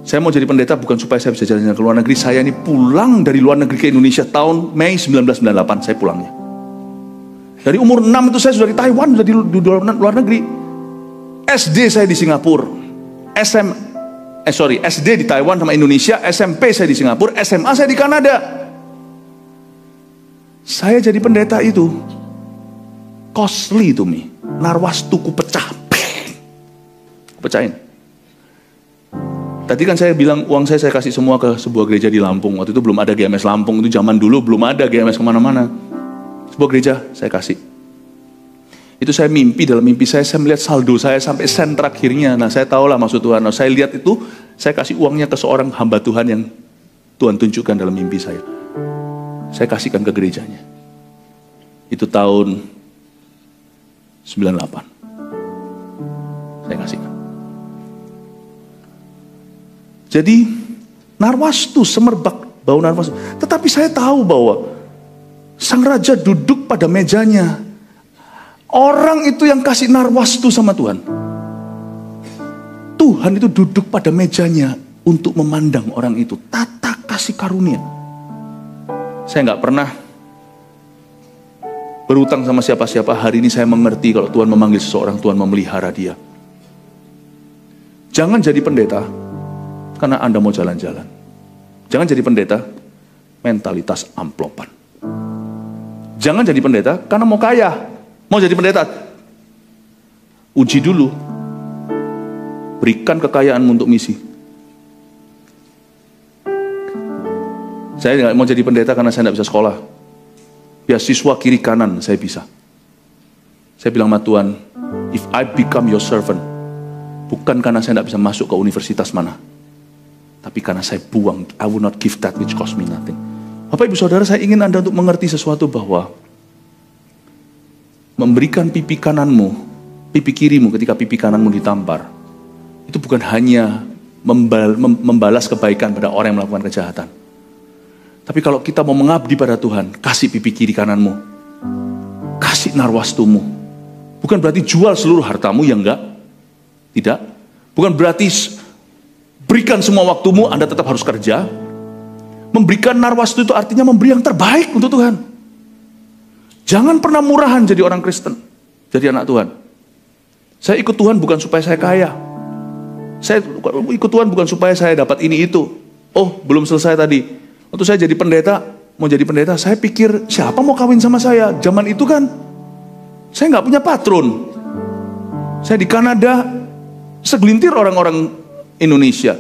Saya mau jadi pendeta bukan supaya saya bisa jalan-jalan ke luar negeri. Saya ini pulang dari luar negeri ke Indonesia tahun Mei 1998, saya pulangnya. Dari umur 6 itu saya sudah di Taiwan, sudah di luar negeri. SD saya di Singapura. SD di Taiwan sama Indonesia, SMP saya di Singapura, SMA saya di Kanada. Saya jadi pendeta itu costly to me. Narwastuku pecah. Pecahin. Tadi kan saya bilang uang saya kasih semua ke sebuah gereja di Lampung. Waktu itu belum ada GMS Lampung, itu zaman dulu belum ada GMS kemana-mana. Sebuah gereja saya kasih. Itu saya mimpi, dalam mimpi saya melihat saldo saya sampai sen terakhirnya. Nah saya tahulah maksud Tuhan. Nah, saya lihat itu, saya kasih uangnya ke seorang hamba Tuhan yang Tuhan tunjukkan dalam mimpi saya. Saya kasihkan ke gerejanya. Itu tahun 98. Saya kasihkan. Jadi narwastu, semerbak bau narwastu. Tetapi saya tahu bahwa sang raja duduk pada mejanya. Orang itu yang kasih narwastu sama Tuhan. Tuhan itu duduk pada mejanya untuk memandang orang itu. Tata kasih karunia. Saya nggak pernah berutang sama siapa-siapa. Hari ini saya mengerti kalau Tuhan memanggil seseorang, Tuhan memelihara dia. Jangan jadi pendeta karena Anda mau jalan-jalan. Jangan jadi pendeta mentalitas amplopan. Jangan jadi pendeta karena mau kaya. Mau jadi pendeta, uji dulu. Berikan kekayaanmu untuk misi. Saya tidak mau jadi pendeta karena saya tidak bisa sekolah. Beasiswa kiri kanan saya bisa. Saya bilang sama Tuhan, if I become your servant, bukan karena saya tidak bisa masuk ke universitas mana, tapi karena saya buang, I will not give that which cost me nothing. Bapak ibu saudara, saya ingin Anda untuk mengerti sesuatu bahwa memberikan pipi kananmu, pipi kirimu ketika pipi kananmu ditampar, itu bukan hanya membalas kebaikan pada orang yang melakukan kejahatan. Tapi kalau kita mau mengabdi pada Tuhan, kasih pipi kiri kananmu, kasih narwastumu. Bukan berarti jual seluruh hartamu, ya enggak. Tidak. Bukan berarti berikan semua waktumu, Anda tetap harus kerja. Memberikan narwastu itu artinya memberi yang terbaik untuk Tuhan. Jangan pernah murahan jadi orang Kristen, jadi anak Tuhan. Saya ikut Tuhan bukan supaya saya kaya. Saya ikut Tuhan bukan supaya saya dapat ini itu. Oh, belum selesai tadi. Waktu saya jadi pendeta, mau jadi pendeta, saya pikir siapa mau kawin sama saya? Zaman itu kan, saya nggak punya patron. Saya di Kanada, segelintir orang-orang Indonesia.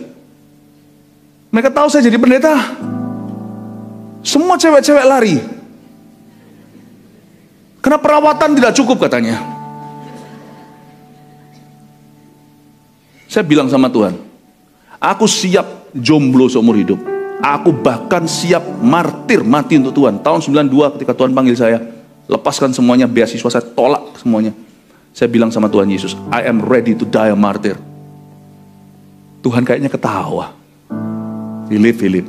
Mereka tahu saya jadi pendeta. Semua cewek-cewek lari. Karena perawatan tidak cukup katanya. Saya bilang sama Tuhan, aku siap jomblo seumur hidup. Aku bahkan siap martir, mati untuk Tuhan. Tahun 92 ketika Tuhan panggil saya, lepaskan semuanya, beasiswa saya tolak semuanya. Saya bilang sama Tuhan Yesus, I am ready to die a martyr. Tuhan kayaknya ketawa. Philip,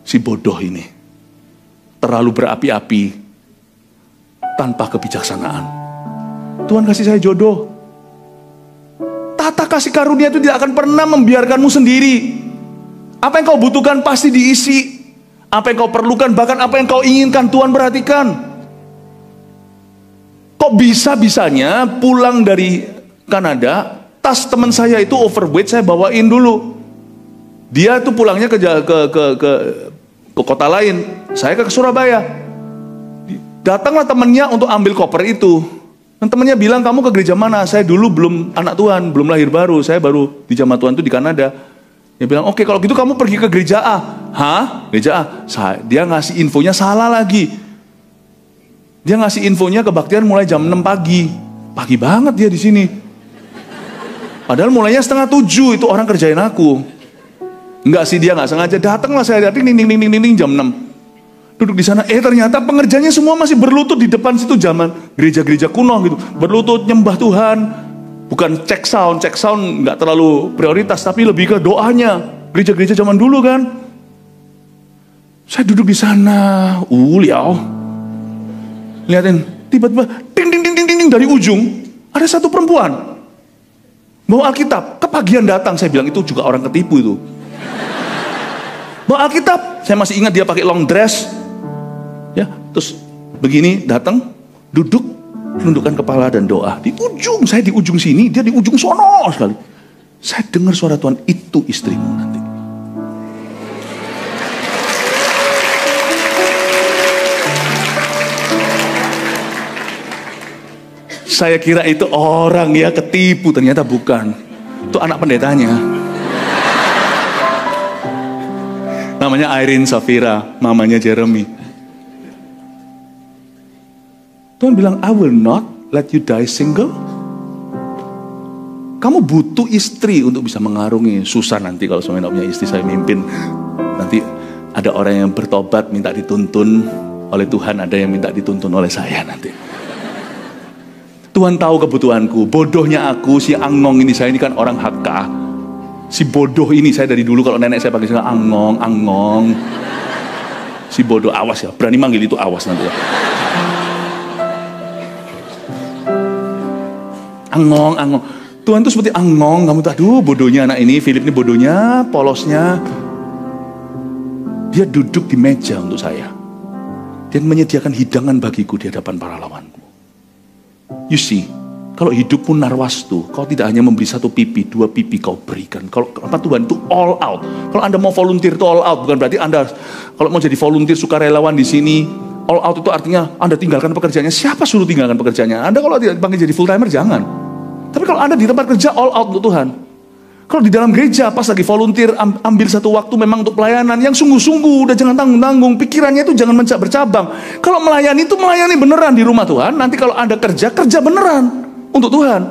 si bodoh ini terlalu berapi-api tanpa kebijaksanaan. Tuhan kasih saya jodoh. Tata kasih karunia itu tidak akan pernah membiarkanmu sendiri. Apa yang kau butuhkan pasti diisi. Apa yang kau perlukan, bahkan apa yang kau inginkan, Tuhan perhatikan. Kok bisa-bisanya pulang dari Kanada, tas teman saya itu overweight, saya bawain dulu. Dia tuh pulangnya ke kota lain, saya ke Surabaya. Datanglah temannya untuk ambil koper itu. Dan temannya bilang, kamu ke gereja mana? Saya dulu belum anak Tuhan, belum lahir baru. Saya baru di jamaah Tuhan itu di Kanada. Dia bilang, oke, kalau gitu kamu pergi ke gereja A. Hah? Gereja A? Dia ngasih infonya salah lagi. Dia ngasih infonya kebaktian mulai jam 6 pagi. Pagi banget dia di sini. Padahal mulainya 6:30, itu orang kerjain aku. Enggak sih, dia nggak sengaja. Datanglah saya, ding jam 6. Duduk di sana, ternyata pengerjanya semua masih berlutut di depan situ, zaman gereja-gereja kuno gitu. Berlutut nyembah Tuhan. Bukan check sound nggak terlalu prioritas, tapi lebih ke doanya. Gereja-gereja zaman dulu kan. Saya duduk di sana, liao. Lihatin, tiba-tiba ding ding ding ding ding dari ujung ada satu perempuan bawa Alkitab. Kepagian datang, saya bilang itu juga orang ketipu itu. Bawa Alkitab, saya masih ingat dia pakai long dress. Ya, terus begini datang, duduk, menundukkan kepala dan doa. Di ujung, saya di ujung sini, dia di ujung sono sekali. Saya dengar suara Tuhan, itu istrimu nanti. Saya kira itu orang ya ketipu, ternyata bukan. Itu anak pendetanya. Namanya Irene Safira, mamanya Jeremy. Tuhan bilang, I will not let you die single. Kamu butuh istri untuk bisa mengarungi. Susah nanti kalau suami punya istri, saya mimpin. Nanti ada orang yang bertobat minta dituntun oleh Tuhan, ada yang minta dituntun oleh saya nanti. Tuhan tahu kebutuhanku. Bodohnya aku, si Angong ini, saya ini kan orang Hakka. Si bodoh ini, saya dari dulu kalau nenek saya panggil saya Angong, Angong. Si bodoh, awas ya, berani manggil itu awas nanti ya. Angong, Angong. Tuhan tuh seperti Angong, kamu tuh, aduh bodohnya anak ini, Philip ini bodohnya, polosnya. Dia duduk di meja untuk saya. Dan menyediakan hidangan bagiku di hadapan para lawanku. You see, kalau hidupmu narwastu, kau tidak hanya memberi satu pipi, dua pipi kau berikan. Kalau Tuhan itu all out. Kalau Anda mau volunteer itu all out, bukan berarti Anda kalau mau jadi volunteer sukarelawan di sini, all out itu artinya Anda tinggalkan pekerjaannya. Siapa suruh tinggalkan pekerjaannya? Anda kalau dipanggil jadi full timer jangan. Tapi kalau Anda di tempat kerja all out untuk Tuhan. Kalau di dalam gereja pas lagi volunteer ambil satu waktu memang untuk pelayanan yang sungguh-sungguh, udah jangan tanggung-tanggung, pikirannya itu jangan bercabang. Kalau melayani itu melayani beneran di rumah Tuhan. Nanti kalau Anda kerja beneran untuk Tuhan.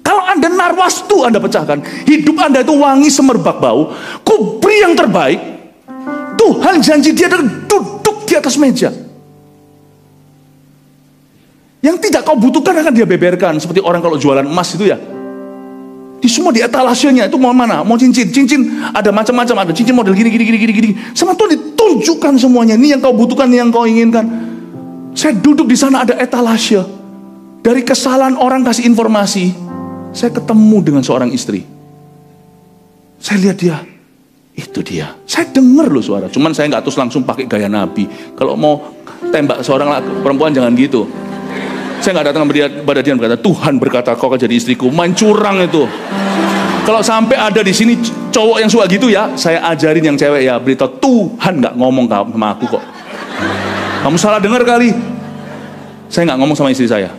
Kalau Anda narwastu, Anda pecahkan. Hidup Anda itu wangi semerbak bau. Ku beri yang terbaik. Tuhan janji dia duduk di atas meja. Yang tidak kau butuhkan akan dia beberkan. Seperti orang kalau jualan emas itu ya. Di semua di etalasenya itu mau mana? Mau cincin ada macam-macam, ada cincin model gini. Sama Tuhan ditunjukkan semuanya. Ini yang kau butuhkan, ini yang kau inginkan. Saya duduk di sana ada etalase. Dari kesalahan orang kasih informasi, saya ketemu dengan seorang istri. Saya lihat dia, itu dia. Saya dengar loh suara. Cuman saya nggak terus langsung pakai gaya Nabi. Kalau mau tembak seorang perempuan jangan gitu. Saya nggak datang pada dia berkata, Tuhan berkata kau akan jadi istriku. Main curang itu. Kalau sampai ada di sini cowok yang suka gitu ya, saya ajarin yang cewek ya, beritahu Tuhan nggak ngomong sama aku kok. Kamu salah dengar kali. Saya nggak ngomong sama istri saya.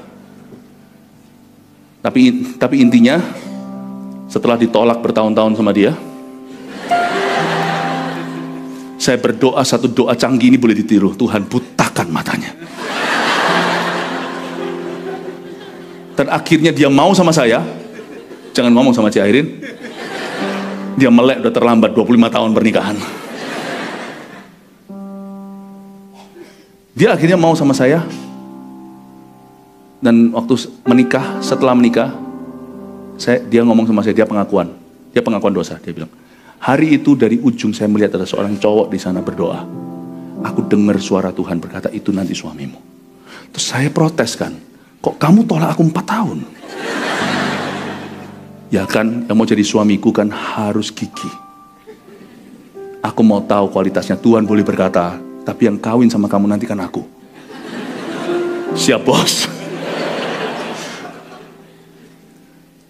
Tapi intinya, setelah ditolak bertahun-tahun sama dia, saya berdoa satu doa canggih ini boleh ditiru. Tuhan butakan matanya. Dan akhirnya dia mau sama saya. Jangan ngomong sama Cik Airin. Dia melek udah terlambat 25 tahun pernikahan. Dia akhirnya mau sama saya. Dan waktu menikah, setelah menikah, dia ngomong sama saya, dia pengakuan dosa. Dia bilang, hari itu dari ujung saya melihat ada seorang cowok di sana berdoa. Aku dengar suara Tuhan berkata, itu nanti suamimu. Terus saya protes kan, kok kamu tolak aku 4 tahun? Ya kan, yang mau jadi suamiku kan harus gigi. Aku mau tahu kualitasnya. Tuhan boleh berkata, tapi yang kawin sama kamu nanti kan aku. Siap bos.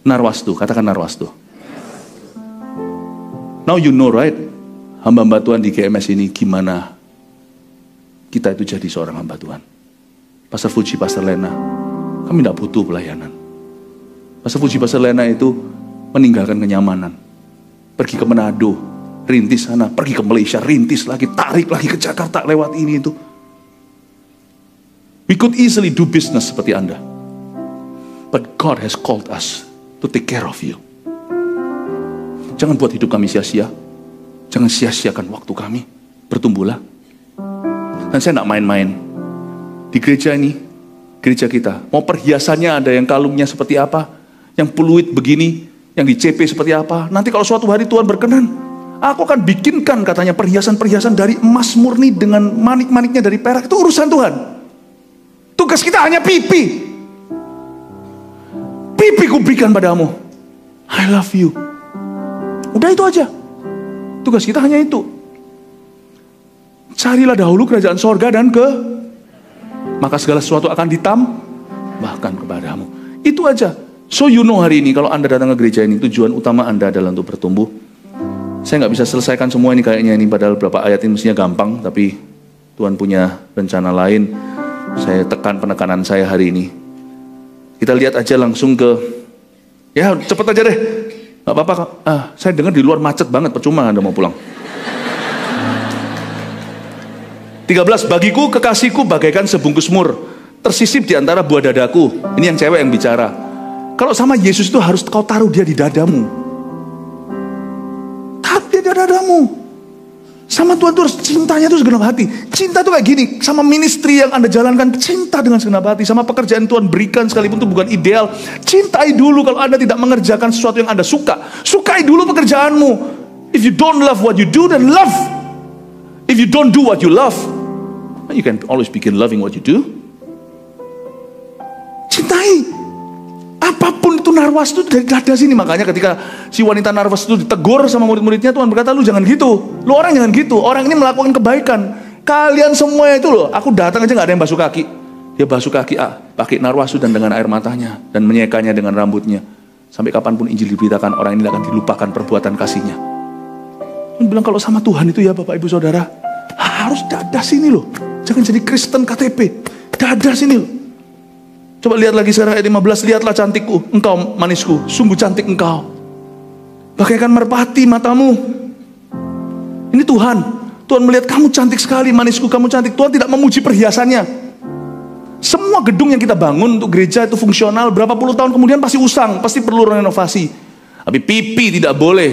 Narwastu, katakan narwastu. Now you know right, hamba-hamba Tuhan di GMS ini gimana kita itu jadi seorang hamba Tuhan. Pastor Fuji, Pastor Lena, kami tidak butuh pelayanan. Pastor Fuji, Pastor Lena itu meninggalkan kenyamanan. Pergi ke Manado, rintis sana, pergi ke Malaysia, rintis lagi, tarik lagi ke Jakarta lewat ini itu. We could easily do business seperti Anda. But God has called us to take care of you. Jangan buat hidup kami sia-sia. Jangan sia-siakan waktu kami. Bertumbuhlah. Dan saya tidak main-main. Di gereja ini, gereja kita, mau perhiasannya ada yang kalungnya seperti apa, yang peluit begini, yang di CP seperti apa. Nanti kalau suatu hari Tuhan berkenan, aku akan bikinkan katanya perhiasan-perhiasan dari emas murni dengan manik-maniknya dari perak. Itu urusan Tuhan. Tugas kita hanya pipi. Pipi ku berikan padamu. I love you. Udah itu aja. Tugas kita hanya itu. Carilah dahulu kerajaan sorga dan maka segala sesuatu akan ditambahkan kepadamu. Itu aja. So you know hari ini kalau Anda datang ke gereja ini, tujuan utama Anda adalah untuk bertumbuh. Saya nggak bisa selesaikan semua ini kayaknya ini, padahal beberapa ayat ini mestinya gampang, tapi Tuhan punya rencana lain. Saya tekan penekanan saya hari ini. Kita lihat aja langsung ke, ya cepet aja deh. Gak apa-apa, saya dengar di luar macet banget, percuma Anda mau pulang. 13, bagiku kekasihku bagaikan sebungkus mur, tersisip di antara buah dadaku. Ini yang cewek yang bicara. Kalau sama Yesus itu harus kau taruh dia di dadamu. Taruh dia di dadamu. Sama Tuhan itu harus cintanya itu segenap hati. Cinta itu kayak gini, sama ministry yang Anda jalankan, cinta dengan segenap hati. Sama pekerjaan Tuhan berikan sekalipun itu bukan ideal, cintai dulu. Kalau Anda tidak mengerjakan sesuatu yang Anda suka, sukai dulu pekerjaanmu. If you don't love what you do, then love. If you don't do what you love, you can always begin loving what you do. Cintai. Apapun itu narwas itu dari dada sini. Makanya ketika si wanita narwas itu ditegur sama murid-muridnya, Tuhan berkata, lu jangan gitu. Lu orang jangan gitu. Orang ini melakukan kebaikan. Kalian semua itu loh. Aku datang aja gak ada yang basuh kaki. Dia basuh kaki pakai narwastu dan dengan air matanya. Dan menyekanya dengan rambutnya. Sampai kapanpun Injil diberitakan, orang ini akan dilupakan perbuatan kasihnya. Tuhan bilang kalau sama Tuhan itu ya Bapak Ibu Saudara, harus dada sini loh. Jangan jadi Kristen KTP. Dada sini loh. Coba lihat lagi sekarang ayat 15. Lihatlah cantikku, engkau manisku, sungguh cantik engkau. Bagaikan merpati matamu. Ini Tuhan. Tuhan melihat kamu cantik sekali, manisku, kamu cantik. Tuhan tidak memuji perhiasannya. Semua gedung yang kita bangun untuk gereja itu fungsional. Berapa puluh tahun kemudian pasti usang, pasti perlu renovasi. Tapi pipi tidak boleh.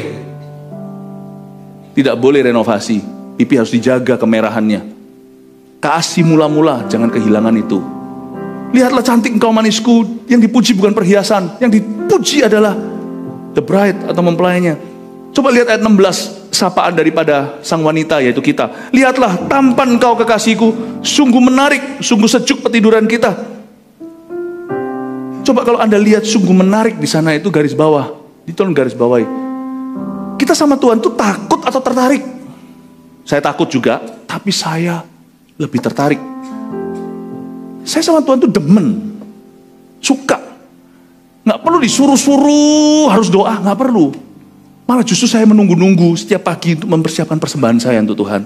Tidak boleh renovasi. Pipi harus dijaga kemerahannya. Kasih mula-mula, jangan kehilangan itu. Lihatlah cantik engkau manisku. Yang dipuji bukan perhiasan, yang dipuji adalah the bride atau mempelainya. Coba lihat ayat 16, sapaan daripada sang wanita yaitu kita. Lihatlah tampan engkau kekasihku, sungguh menarik, sungguh sejuk petiduran kita. Coba kalau Anda lihat sungguh menarik di sana itu garis bawah, ditolong garis bawahi. Kita sama Tuhan tuh takut atau tertarik? Saya takut juga, tapi saya lebih tertarik. Saya sama Tuhan tuh demen, suka. Nggak perlu disuruh-suruh harus doa, nggak perlu. Malah justru saya menunggu-nunggu setiap pagi untuk mempersiapkan persembahan saya untuk Tuhan.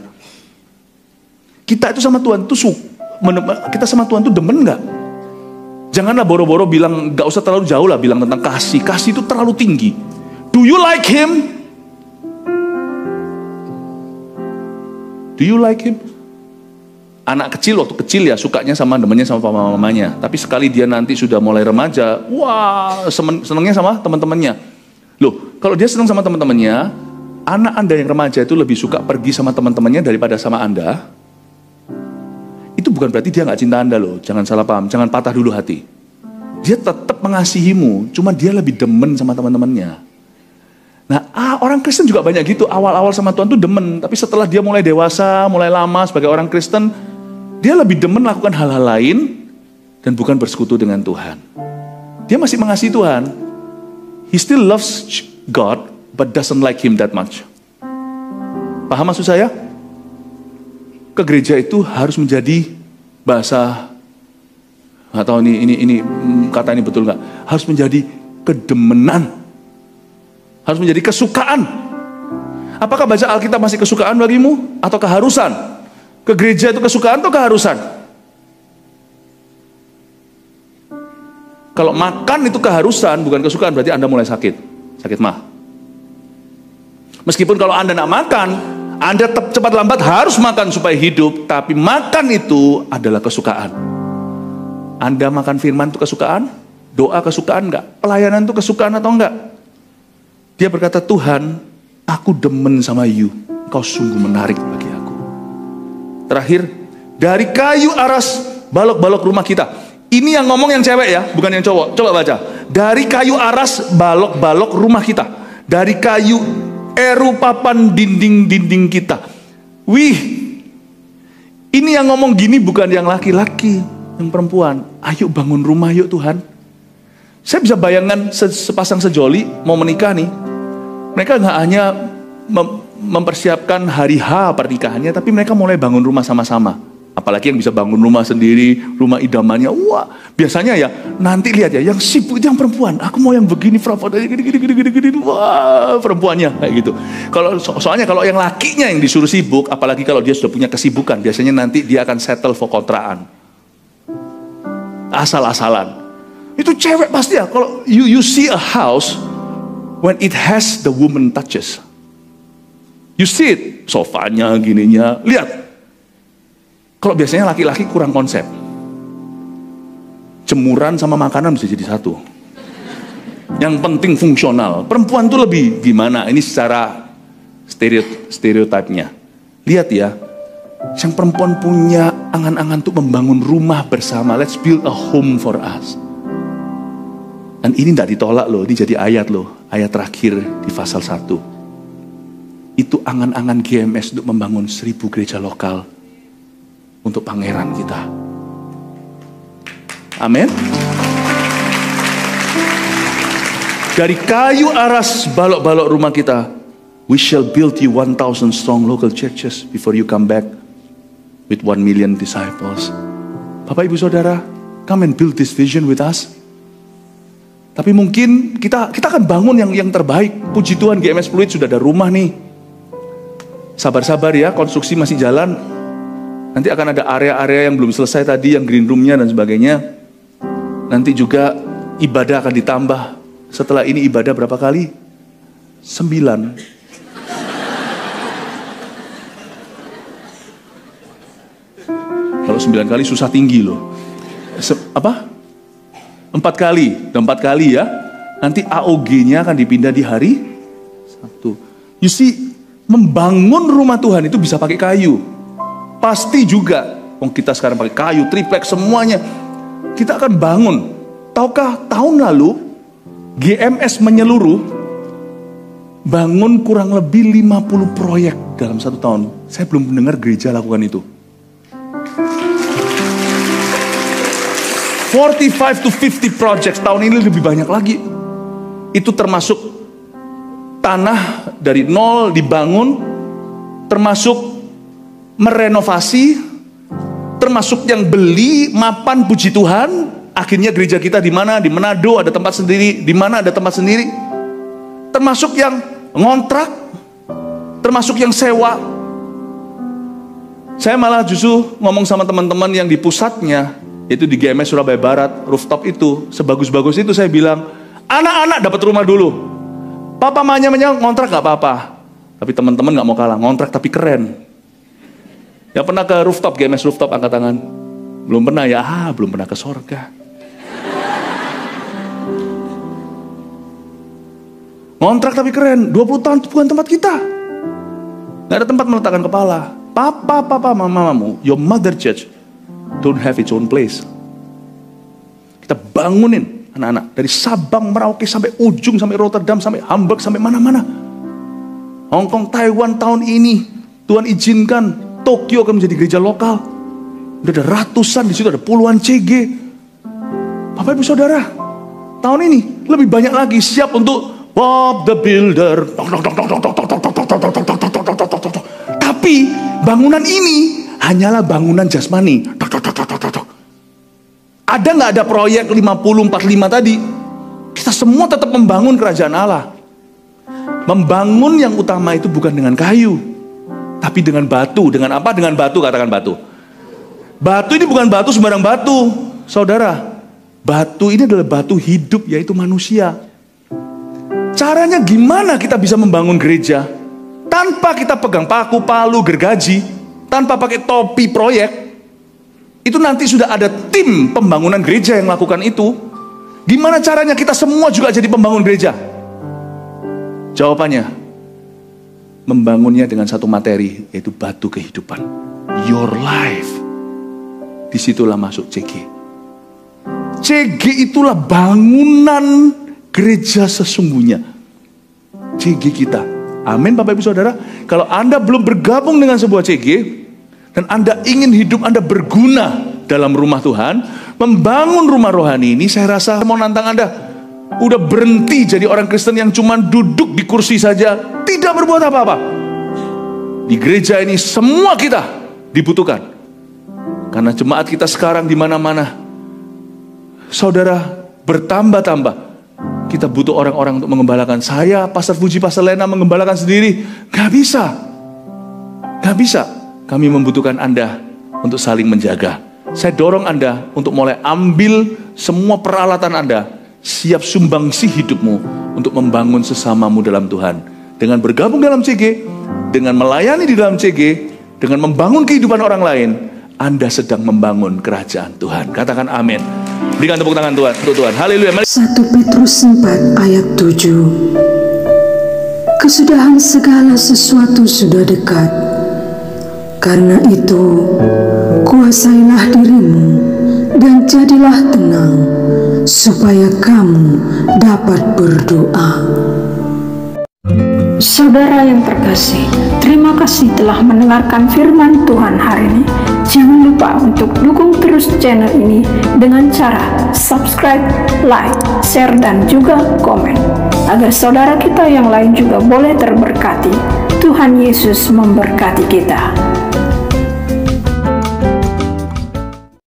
Kita itu sama Tuhan tuh kita sama Tuhan tuh demen nggak? Janganlah boro-boro bilang, nggak usah terlalu jauh lah bilang tentang kasih. Kasih itu terlalu tinggi. Do you like him? Do you like him? Anak kecil waktu kecil ya sukanya sama demennya sama papa mamanya. Tapi sekali dia nanti sudah mulai remaja, wah senengnya sama teman-temannya. Loh, kalau dia senang sama teman-temannya, anak Anda yang remaja itu lebih suka pergi sama teman-temannya daripada sama Anda. Itu bukan berarti dia nggak cinta Anda loh. Jangan salah paham, jangan patah dulu hati. Dia tetap mengasihimu, cuma dia lebih demen sama teman-temannya. Nah, orang Kristen juga banyak gitu. Awal-awal sama Tuhan tuh demen, tapi setelah dia mulai dewasa, mulai lama sebagai orang Kristen, dia lebih demen melakukan hal-hal lain dan bukan bersekutu dengan Tuhan. Dia masih mengasihi Tuhan. He still loves God, but doesn't like him that much. Paham maksud saya? Ke gereja itu harus menjadi bahasa, nggak tahu ini kata ini betul nggak? Harus menjadi kedemenan. Harus menjadi kesukaan. Apakah baca Alkitab masih kesukaan bagimu? Atau keharusan? Ke gereja itu kesukaan atau keharusan? Kalau makan itu keharusan, bukan kesukaan, berarti Anda mulai sakit. Sakit mah. Meskipun kalau Anda tidak makan, Anda cepat lambat harus makan supaya hidup. Tapi makan itu adalah kesukaan. Anda makan firman itu kesukaan? Doa kesukaan enggak? Pelayanan itu kesukaan atau enggak? Dia berkata, Tuhan, aku demen sama you. Kau sungguh menarik bagi aku. Terakhir, dari kayu aras balok-balok rumah kita. Ini yang ngomong yang cewek ya, bukan yang cowok. Coba baca. Dari kayu aras balok-balok rumah kita. Dari kayu eru papan dinding-dinding kita. Wih, ini yang ngomong gini bukan yang laki-laki, yang perempuan. Ayo bangun rumah yuk Tuhan. Saya bisa bayangkan sepasang sejoli mau menikah nih. Mereka nggak hanya mempersiapkan hari H pernikahannya, tapi mereka mulai bangun rumah sama-sama. Apalagi yang bisa bangun rumah sendiri, rumah idamannya. Wah, biasanya ya, nanti lihat ya, yang sibuk itu yang perempuan. Aku mau yang begini, gini. Wah, perempuannya kayak gitu. Kalau soalnya kalau yang lakinya yang disuruh sibuk, apalagi kalau dia sudah punya kesibukan, biasanya nanti dia akan settle for kontraan. Asal-asalan. Itu cewek pasti ya. Kalau you see a house when it has the woman touches. You see it, sofanya, gininya, lihat. Kalau biasanya laki-laki kurang konsep. Jemuran sama makanan bisa jadi satu. Yang penting fungsional. Perempuan tuh lebih gimana? Ini secara stereotipnya. Lihat ya, yang perempuan punya angan-angan untuk membangun rumah bersama. Let's build a home for us. Dan ini tidak ditolak loh, ini jadi ayat loh. Ayat terakhir di pasal 1. Itu angan-angan GMS untuk membangun 1000 gereja lokal. Untuk pangeran kita. Amin. Dari kayu aras balok-balok rumah kita, we shall build you 1,000 strong local churches before you come back with 1 million disciples. Bapak Ibu Saudara, come and build this vision with us. Tapi mungkin kita akan bangun yang terbaik. Puji Tuhan GMS Fluid sudah ada rumah nih. Sabar-sabar ya, konstruksi masih jalan. Nanti akan ada area-area yang belum selesai tadi, yang green room-nya dan sebagainya. Nanti juga ibadah akan ditambah. Setelah ini ibadah berapa kali? 9. Kalau 9 kali susah tinggi loh. 4 kali. Dan 4 kali ya. Nanti AOG-nya akan dipindah di hari 1. You see, membangun rumah Tuhan itu bisa pakai kayu. Pasti juga, kita sekarang pakai kayu, triplek, semuanya. Kita akan bangun. Tahukah tahun lalu, GMS menyeluruh, bangun kurang lebih 50 proyek dalam 1 tahun. Saya belum mendengar gereja lakukan itu. 45 to 50 projects, tahun ini lebih banyak lagi. Itu termasuk tanah dari nol dibangun, termasuk merenovasi, termasuk yang beli mapan puji Tuhan. Akhirnya gereja kita di mana? Di Manado ada tempat sendiri, di mana ada tempat sendiri. Termasuk yang ngontrak, termasuk yang sewa. Saya malah justru ngomong sama teman-teman yang di pusatnya, yaitu di GMS Surabaya Barat, rooftop itu, sebagus-bagus itu saya bilang, anak-anak dapat rumah dulu. Papa mamanya ngontrak gak apa-apa. Tapi teman-teman gak mau kalah, ngontrak tapi keren. Yang pernah ke rooftop, GMS rooftop, angkat tangan. Belum pernah ya, belum pernah ke sorga. Ngontrak tapi keren, 20 tahun bukan tempat kita. Gak ada tempat meletakkan kepala. Papa, mamamu, your mother church don't have its own place. Kita bangunin anak-anak dari Sabang, Merauke sampai ujung, sampai Rotterdam, sampai Hamburg, sampai mana-mana. Hong Kong, Taiwan tahun ini Tuhan izinkan Tokyo akan menjadi gereja lokal. Udah ada ratusan, di situ ada puluhan CG. Bapak Ibu Saudara, tahun ini lebih banyak lagi siap untuk Bob the Builder. Tapi bangunan ini hanyalah bangunan jasmani. Ada nggak ada proyek 50-45 tadi? Kita semua tetap membangun kerajaan Allah. Membangun yang utama itu bukan dengan kayu, tapi dengan batu. Dengan apa? Dengan batu, katakan batu. Batu ini bukan batu sembarang batu, saudara. Batu ini adalah batu hidup, yaitu manusia. Caranya gimana kita bisa membangun gereja? Tanpa kita pegang paku, palu, gergaji, tanpa pakai topi proyek. Itu nanti sudah ada tim pembangunan gereja yang melakukan itu. Gimana caranya kita semua juga jadi pembangun gereja? Jawabannya, membangunnya dengan satu materi, yaitu batu kehidupan. Your life. Disitulah masuk CG. CG itulah bangunan gereja sesungguhnya. CG kita. Amin Bapak Ibu Saudara. Kalau Anda belum bergabung dengan sebuah CG, dan Anda ingin hidup Anda berguna dalam rumah Tuhan, membangun rumah rohani ini, saya rasa mau nantang Anda. Udah berhenti jadi orang Kristen yang cuma duduk di kursi saja, tidak berbuat apa-apa. Di gereja ini semua kita dibutuhkan. Karena jemaat kita sekarang di mana-mana, saudara, bertambah-tambah. Kita butuh orang-orang untuk mengembalakan. Saya, Pastor Fuji, Pastor Lena mengembalakan sendiri. Gak bisa. Gak bisa. Kami membutuhkan Anda untuk saling menjaga. Saya dorong Anda untuk mulai ambil semua peralatan Anda. Siap sumbangsi hidupmu untuk membangun sesamamu dalam Tuhan. Dengan bergabung dalam CG, dengan melayani di dalam CG, dengan membangun kehidupan orang lain, Anda sedang membangun kerajaan Tuhan. Katakan amin. Berikan tepuk tangan Tuhan untuk Tuhan. Haleluya. 1 Petrus 4 ayat 7. Kesudahan segala sesuatu sudah dekat. Karena itu, kuasailah dirimu dan jadilah tenang, supaya kamu dapat berdoa. Saudara yang terkasih, terima kasih telah mendengarkan firman Tuhan hari ini. Jangan lupa untuk dukung terus channel ini dengan cara subscribe, like, share, dan juga komen, agar saudara kita yang lain juga boleh terberkati. Tuhan Yesus memberkati kita.